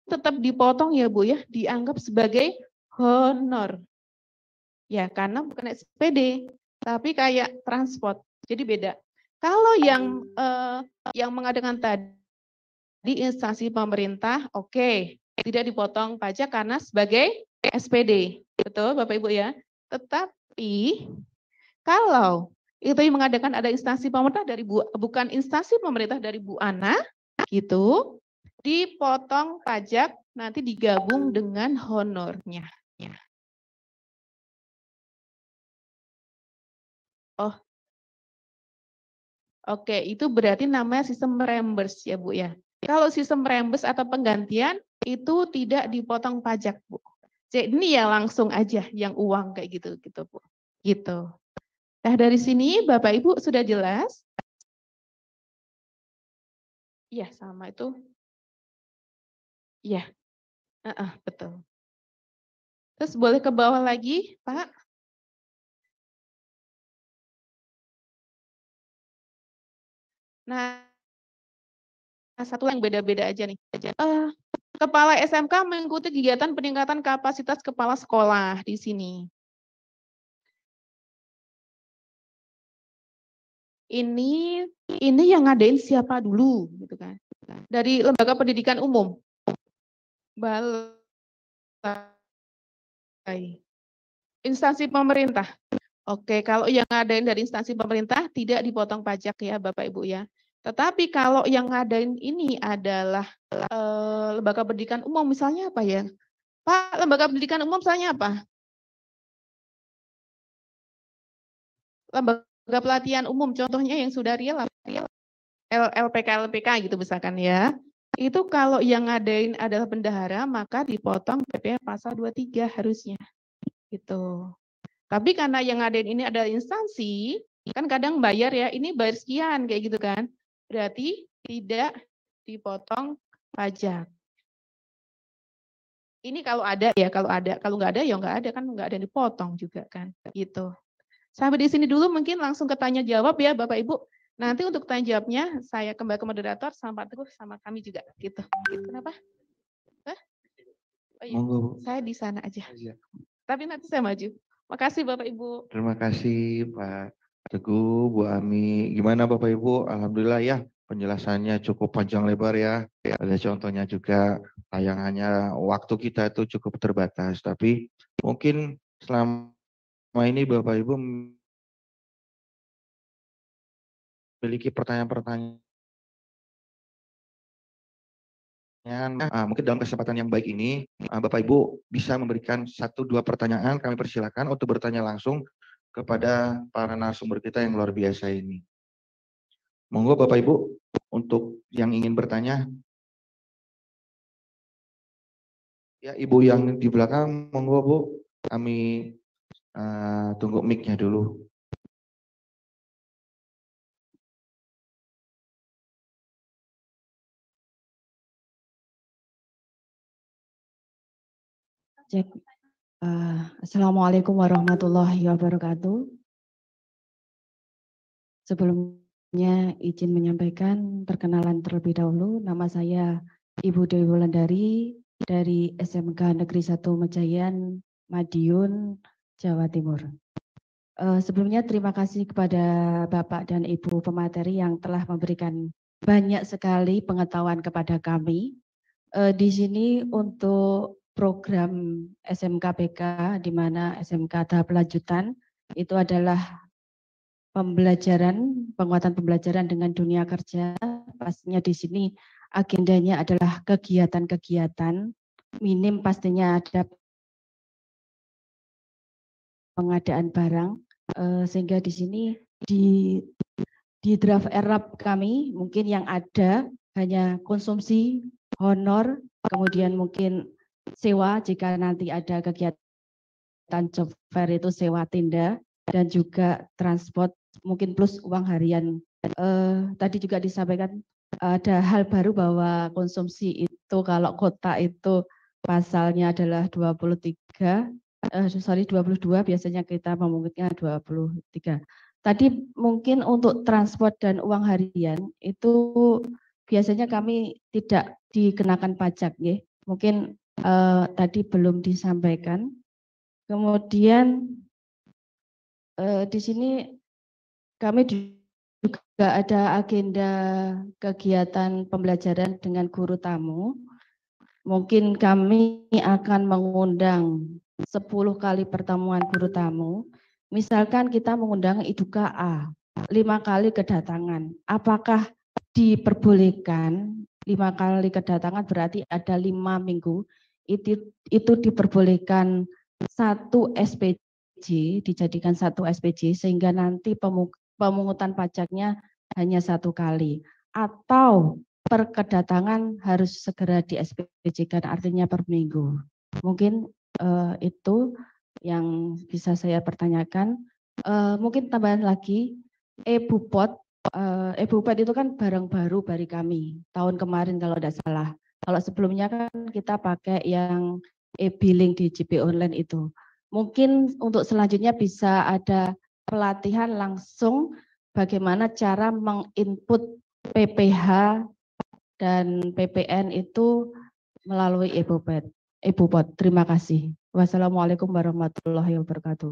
tetap dipotong ya Bu ya, dianggap sebagai honor. Ya, karena bukan SPD, tapi kayak transport. Jadi beda. Kalau yang mengadakan tadi instansi pemerintah, oke, tidak dipotong pajak karena sebagai SPD. Betul, Bapak Ibu ya. Tetapi kalau itu yang mengadakan ada instansi pemerintah dari bukan instansi pemerintah dari Bu Ana, gitu, dipotong pajak nanti digabung dengan honornya. Oh, oke, itu berarti namanya sistem reimburse ya Bu ya. Kalau sistem reimburse atau penggantian itu tidak dipotong pajak Bu. Jadi ini ya langsung aja yang uang kayak gitu gitu Bu. Gitu. Nah dari sini Bapak Ibu sudah jelas? Iya sama itu. Iya, betul. Terus boleh ke bawah lagi Pak? Nah satu yang beda-beda aja nih. Kepala SMK mengikuti kegiatan peningkatan kapasitas kepala sekolah di sini. Ini yang ngadain siapa dulu gitu kan. Dari lembaga pendidikan umum. Balai. Instansi pemerintah. Oke, kalau yang ngadain dari instansi pemerintah tidak dipotong pajak ya Bapak Ibu ya. Tetapi kalau yang ngadain ini adalah lembaga pendidikan umum misalnya apa ya? Pak, lembaga pendidikan umum misalnya apa? Lembaga pelatihan umum contohnya yang sudah real LPK gitu misalkan ya. Itu kalau yang ngadain adalah bendahara maka dipotong PPh pasal 23 harusnya. Gitu. Tapi karena yang ngadain ini adalah instansi, kan kadang bayar ya, ini bayar sekian kayak gitu kan. Berarti tidak dipotong pajak. Ini kalau ada ya, kalau nggak ada ya nggak ada kan, nggak ada yang dipotong juga kan, gitu. Sampai di sini dulu mungkin langsung ke tanya jawab ya Bapak Ibu. Nanti untuk tanya jawabnya saya kembali ke moderator sama Pak Teguh sama kami juga gitu. Kenapa? Hah? Oh iya, saya di sana aja. Tapi nanti saya maju. Makasih Bapak Ibu. Terima kasih Pak Teguh, Bu Ami. Gimana Bapak Ibu? Alhamdulillah ya penjelasannya cukup panjang lebar ya. Ada contohnya juga, tayangannya waktu kita itu cukup terbatas. Tapi mungkin selama ini Bapak Ibu memiliki pertanyaan-pertanyaan. Mungkin dalam kesempatan yang baik ini, Bapak Ibu bisa memberikan 1-2 pertanyaan, kami persilakan untuk bertanya langsung kepada para narasumber kita yang luar biasa ini. Monggo Bapak Ibu, untuk yang ingin bertanya. Ya Ibu yang di belakang, monggo Bu, kami tunggu mic-nya dulu. Assalamualaikum warahmatullahi wabarakatuh. Sebelumnya izin menyampaikan perkenalan terlebih dahulu. Nama saya Ibu Dewi Wulandari dari SMK Negeri 1 Mejayan, Madiun, Jawa Timur. Sebelumnya terima kasih kepada Bapak dan Ibu pemateri yang telah memberikan banyak sekali pengetahuan kepada kami. Di sini untuk program SMKPK, di mana SMK tahap lanjutan, itu adalah penguatan pembelajaran dengan dunia kerja. Pastinya di sini agendanya adalah kegiatan-kegiatan, minim pastinya ada pengadaan barang, sehingga di sini di draft RAP kami mungkin yang ada hanya konsumsi, honor, kemudian mungkin sewa jika nanti ada kegiatan job fair itu sewa tenda, dan juga transport mungkin plus uang harian. Tadi juga disampaikan ada hal baru bahwa konsumsi itu kalau kota itu pasalnya adalah 22, biasanya kita memungkinkan 23. Tadi mungkin untuk transport dan uang harian itu biasanya kami tidak dikenakan pajak, ya. Mungkin tadi belum disampaikan. Kemudian Di sini kami juga ada agenda kegiatan pembelajaran dengan guru tamu. Mungkin kami akan mengundang 10 kali pertemuan guru tamu. Misalkan kita mengundang Iduka A, 5 kali kedatangan. Apakah diperbolehkan 5 kali kedatangan berarti ada 5 minggu. Itu diperbolehkan 1 SPJ, dijadikan 1 SPJ sehingga nanti pemungutan pajaknya hanya 1 kali. Atau per kedatangan harus segera di SPJ-kan, artinya per minggu. Mungkin itu yang bisa saya pertanyakan. Mungkin tambahan lagi, e-Bupot itu kan barang baru bagi kami tahun kemarin kalau tidak salah. Kalau sebelumnya kan kita pakai yang e-billing di JP Online itu. Mungkin untuk selanjutnya bisa ada pelatihan langsung bagaimana cara menginput PPH dan PPN itu melalui e-Bupot. Terima kasih. Wassalamualaikum warahmatullahi wabarakatuh.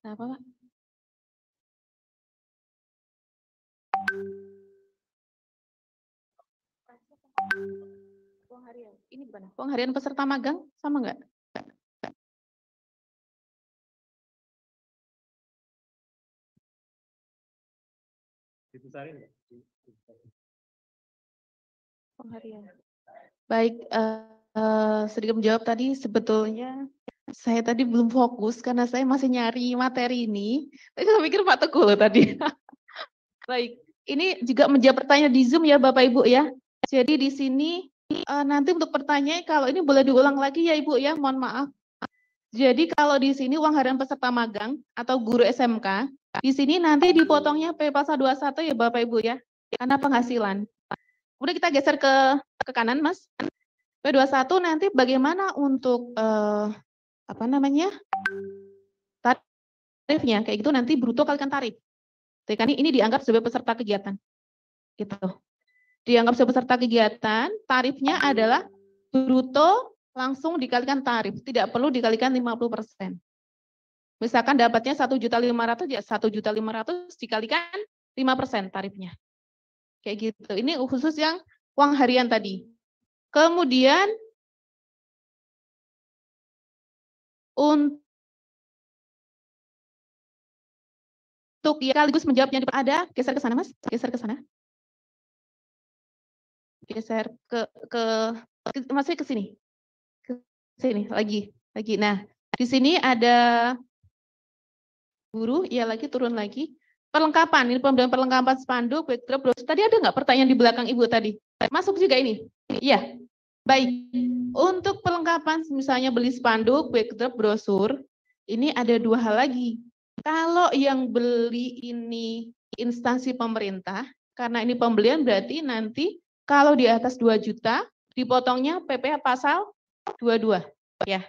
Apa, Pak? Pengharian. Ini gimana? Pengharian peserta magang sama enggak? Pengharian. Baik, sedikit menjawab tadi, sebetulnya saya tadi belum fokus karena saya masih nyari materi ini. Saya mikir Pak Teguh loh tadi. Baik, ini juga menjawab pertanyaan di Zoom ya Bapak Ibu ya. Jadi di sini nanti untuk pertanyaan kalau ini boleh diulang lagi ya Ibu ya, mohon maaf. Jadi kalau di sini uang harian peserta magang atau guru SMK, di sini nanti dipotongnya P pasal 21 ya Bapak Ibu ya, karena penghasilan. Kemudian kita geser ke kanan Mas. P21 nanti bagaimana untuk apa namanya? Tarifnya kayak gitu nanti bruto kalikan tarif. Kan ini dianggap sebagai peserta kegiatan. Gitu. Dianggap sebagai peserta kegiatan, tarifnya adalah bruto langsung dikalikan tarif, tidak perlu dikalikan 50%. Misalkan dapatnya 1.500.000 ya 1.500.000 dikalikan 5% tarifnya. Kayak gitu. Ini khusus yang uang harian tadi. Kemudian untuk sekaligus menjawabnya ada, geser ke sana Mas, geser ke sana. Geser masih ke sini. Ke sini lagi. Nah, di sini ada guru, ya lagi turun lagi. Perlengkapan, ini pembelian perlengkapan spanduk, backdrop, brosur. Tadi ada nggak pertanyaan di belakang Ibu tadi? Masuk juga ini? Iya. Baik. Untuk perlengkapan misalnya beli spanduk, backdrop, brosur, ini ada 2 hal lagi. Kalau yang beli ini instansi pemerintah, karena ini pembelian berarti nanti kalau di atas 2 juta dipotongnya PPh pasal 22 ya.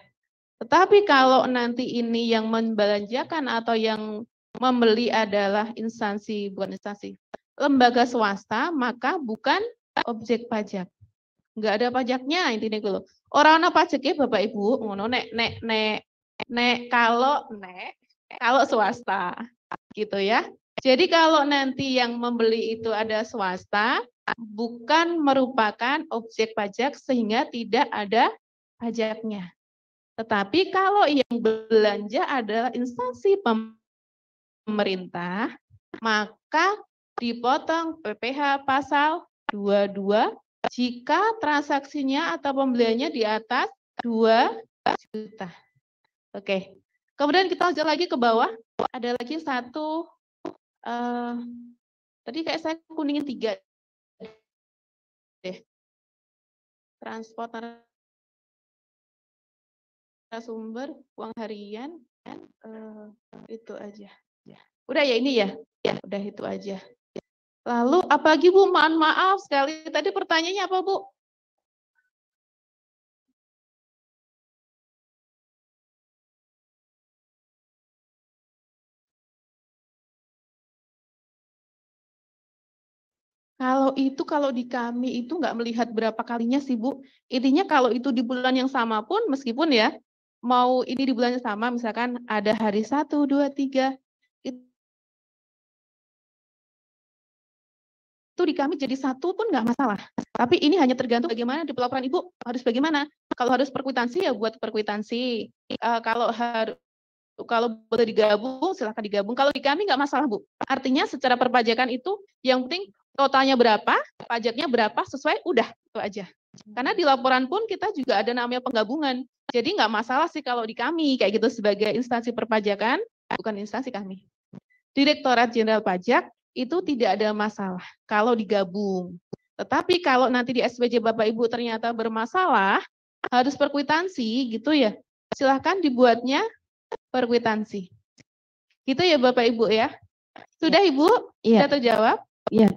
Tetapi kalau nanti ini yang membelanjakan atau yang membeli adalah instansi, bukan instansi, lembaga swasta, maka bukan objek pajak. Enggak ada pajaknya intinya gitu. Orang ana pajaknya Bapak Ibu, ngono kalau swasta gitu ya. Jadi kalau nanti yang membeli itu ada swasta, bukan merupakan objek pajak sehingga tidak ada pajaknya. Tetapi kalau yang belanja adalah instansi pemerintah, maka dipotong PPh pasal 22 jika transaksinya atau pembeliannya di atas 2 juta. Oke. Kemudian kita lanjut lagi ke bawah. Ada lagi satu, tadi kayak saya kuningin 3 deh. Transport narasumber, uang harian, itu aja. Udah ya ini ya? Udah itu aja. Lalu apalagi Bu, mohon maaf sekali. Tadi pertanyaannya apa Bu? Kalau di kami itu nggak melihat berapa kalinya sih Bu. Intinya kalau itu di bulan yang sama pun meskipun ya mau ini di bulan yang sama misalkan ada hari 1, 2, 3 itu di kami jadi satu pun nggak masalah. Tapi ini hanya tergantung bagaimana di pelaporan Ibu harus bagaimana. Kalau harus perkwitansi ya buat perkwitansi. Kalau boleh digabung silahkan digabung. Kalau di kami nggak masalah Bu. Artinya secara perpajakan itu yang penting totalnya berapa, pajaknya berapa sesuai udah itu aja. Karena di laporan pun kita juga ada namanya penggabungan. Jadi nggak masalah sih kalau di kami kayak gitu sebagai instansi perpajakan, bukan instansi kami. Direktorat Jenderal Pajak itu tidak ada masalah kalau digabung. Tetapi kalau nanti di SPJ Bapak Ibu ternyata bermasalah, harus perkwitansi gitu ya, silahkan dibuatnya perkwitansi. Gitu ya Bapak Ibu ya. Sudah Ibu? Iya. Sudah terjawab? Iya.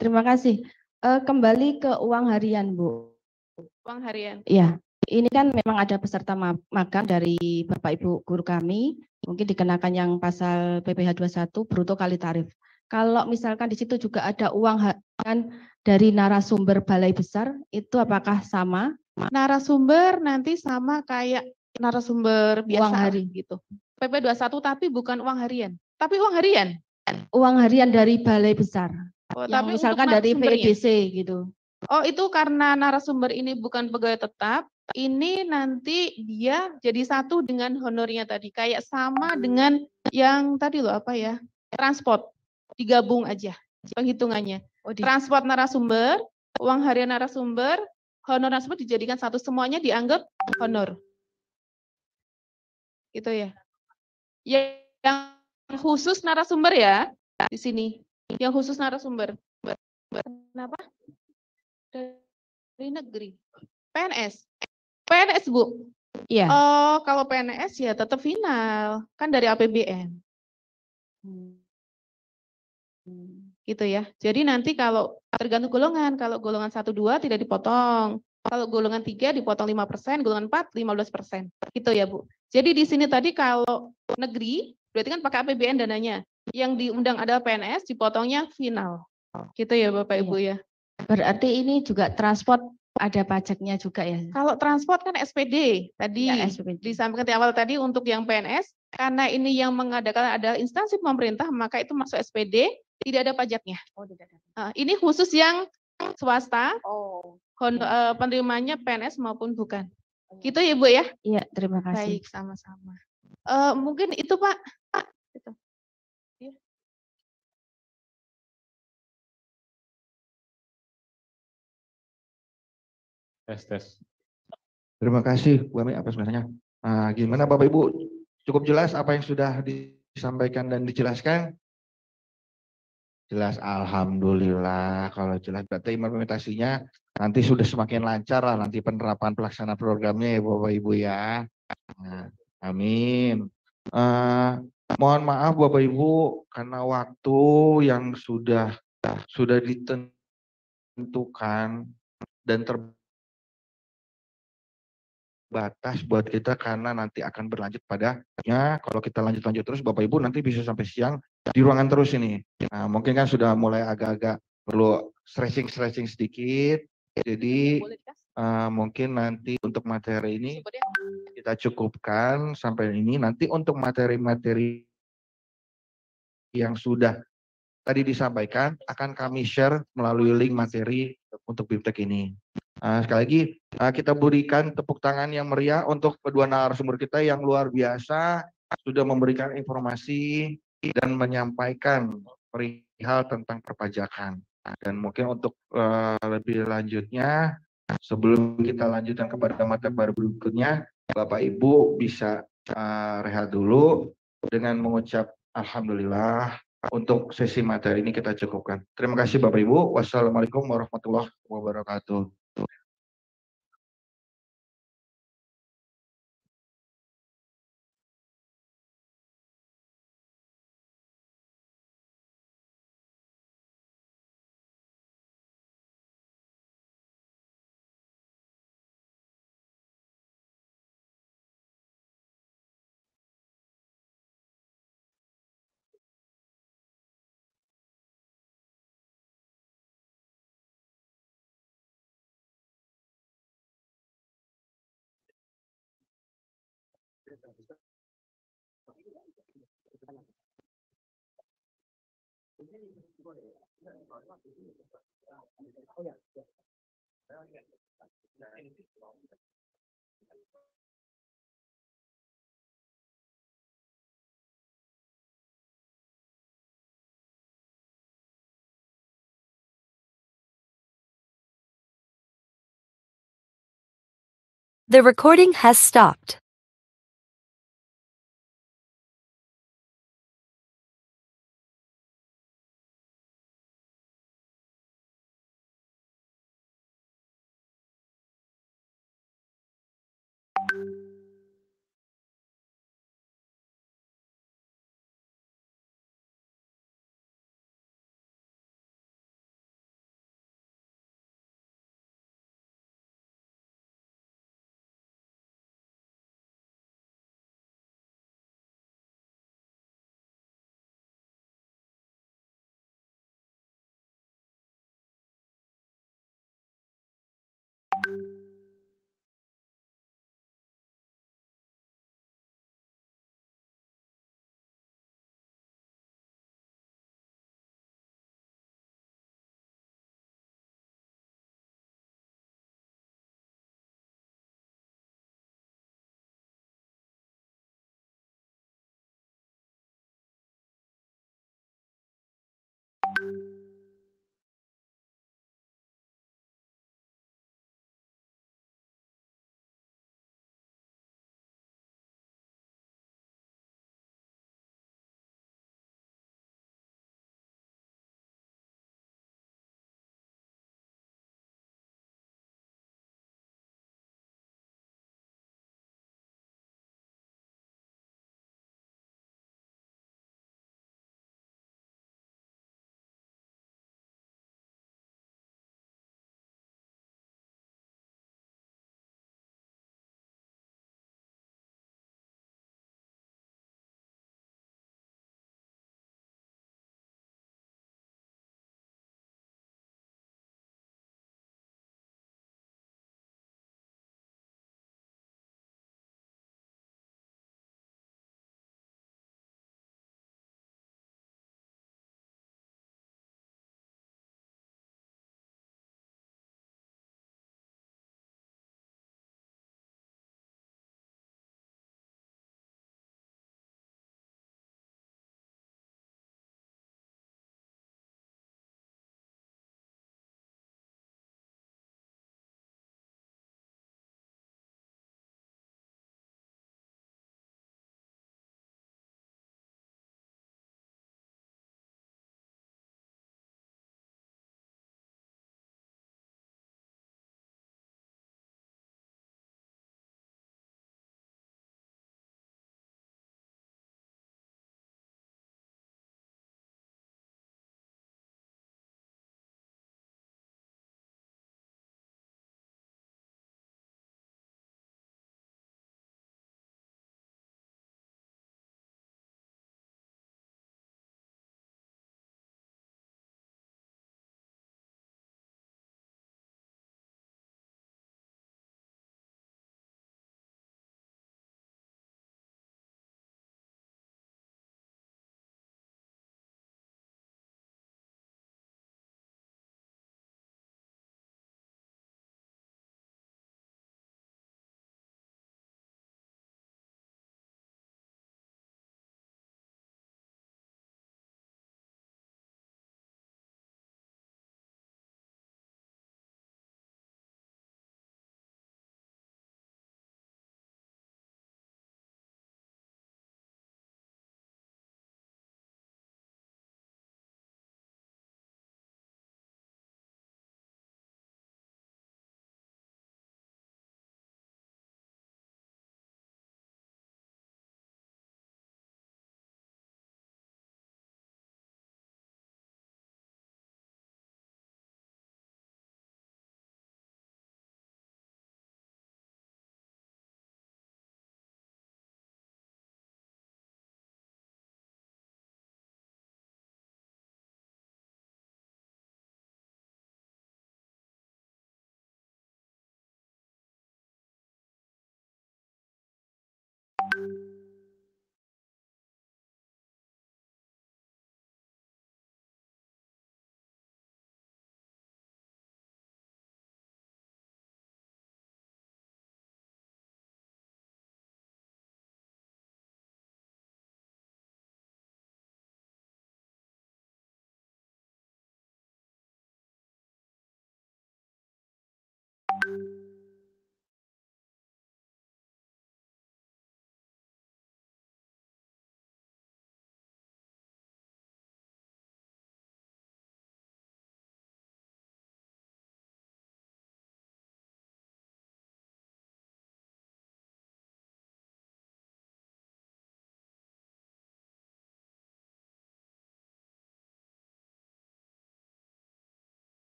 Terima kasih. Kembali ke uang harian, Bu. Uang harian. Iya. Ini kan memang ada peserta magang dari Bapak Ibu guru kami, mungkin dikenakan yang pasal PPh 21 bruto kali tarif. Kalau misalkan di situ juga ada uang harian dari narasumber balai besar, itu apakah sama? Narasumber nanti sama kayak narasumber biasa Uang hari. gitu. PP 21 tapi bukan uang harian. Tapi uang harian. Uang harian dari balai besar. Oh, Yang tapi misalkan untuk dari narasumbernya. VEDC gitu. Oh, itu karena narasumber ini bukan pegawai tetap, ini nanti dia jadi satu dengan honornya tadi. Kayak sama dengan yang tadi loh apa ya, transport. Digabung aja penghitungannya. Transport narasumber, uang harian narasumber, honor narasumber dijadikan satu. Semuanya dianggap honor. Gitu ya. Yang khusus narasumber ya, di sini. Yang khusus narasumber. Kenapa? Dari negeri. PNS. PNS, Bu. Iya. Oh, kalau PNS ya tetap final. Kan dari APBN. Gitu ya. Jadi nanti kalau tergantung golongan. Kalau golongan 1, 2 tidak dipotong. Kalau golongan 3 dipotong 5%, golongan 4 15%. Gitu ya, Bu. Jadi di sini tadi kalau negeri, berarti kan pakai APBN dananya. Yang diundang adalah PNS, dipotongnya final. Gitu ya, Bapak Ibu ya. Berarti ini juga transport ada pajaknya juga ya? Kalau transport kan SPD tadi Ya, SPD. disampaikan di awal tadi untuk yang PNS karena ini yang mengadakan adalah instansi pemerintah maka itu masuk SPD tidak ada pajaknya. Oh, tidak ada. Ini khusus yang swasta Oh. penerimanya PNS maupun bukan. Gitu ya Bu ya? Iya, terima kasih. Baik, sama-sama. Mungkin itu Pak. Gitu. Ya. Tes. Terima kasih Bu Ami atas penjelasannya. Nah, gimana Bapak Ibu? Cukup jelas apa yang sudah disampaikan dan dijelaskan? Jelas, alhamdulillah. Kalau jelas berarti implementasinya nanti sudah semakin lancar lah nanti penerapan pelaksanaan programnya ya Bapak Ibu ya. Nah, amin. Mohon maaf Bapak Ibu karena waktu yang sudah ditentukan dan terbatas buat kita karena nanti akan berlanjut padanya. Kalau kita lanjut terus Bapak Ibu nanti bisa sampai siang di ruangan terus ini. Nah, mungkin kan sudah mulai agak-agak perlu stretching sedikit. Jadi mungkin nanti untuk materi ini kita cukupkan sampai ini. Nanti untuk materi-materi yang sudah tadi disampaikan akan kami share melalui link materi untuk BIMTEK ini. Sekali lagi kita berikan tepuk tangan yang meriah untuk kedua narasumber kita yang luar biasa sudah memberikan informasi dan menyampaikan perihal tentang perpajakan. Dan mungkin untuk lebih lanjutnya sebelum kita lanjutkan kepada materi baru berikutnya, Bapak Ibu bisa rehat dulu dengan mengucap alhamdulillah. Untuk sesi materi ini kita cukupkan. Terima kasih Bapak Ibu. Wassalamualaikum warahmatullahi wabarakatuh. The recording has stopped.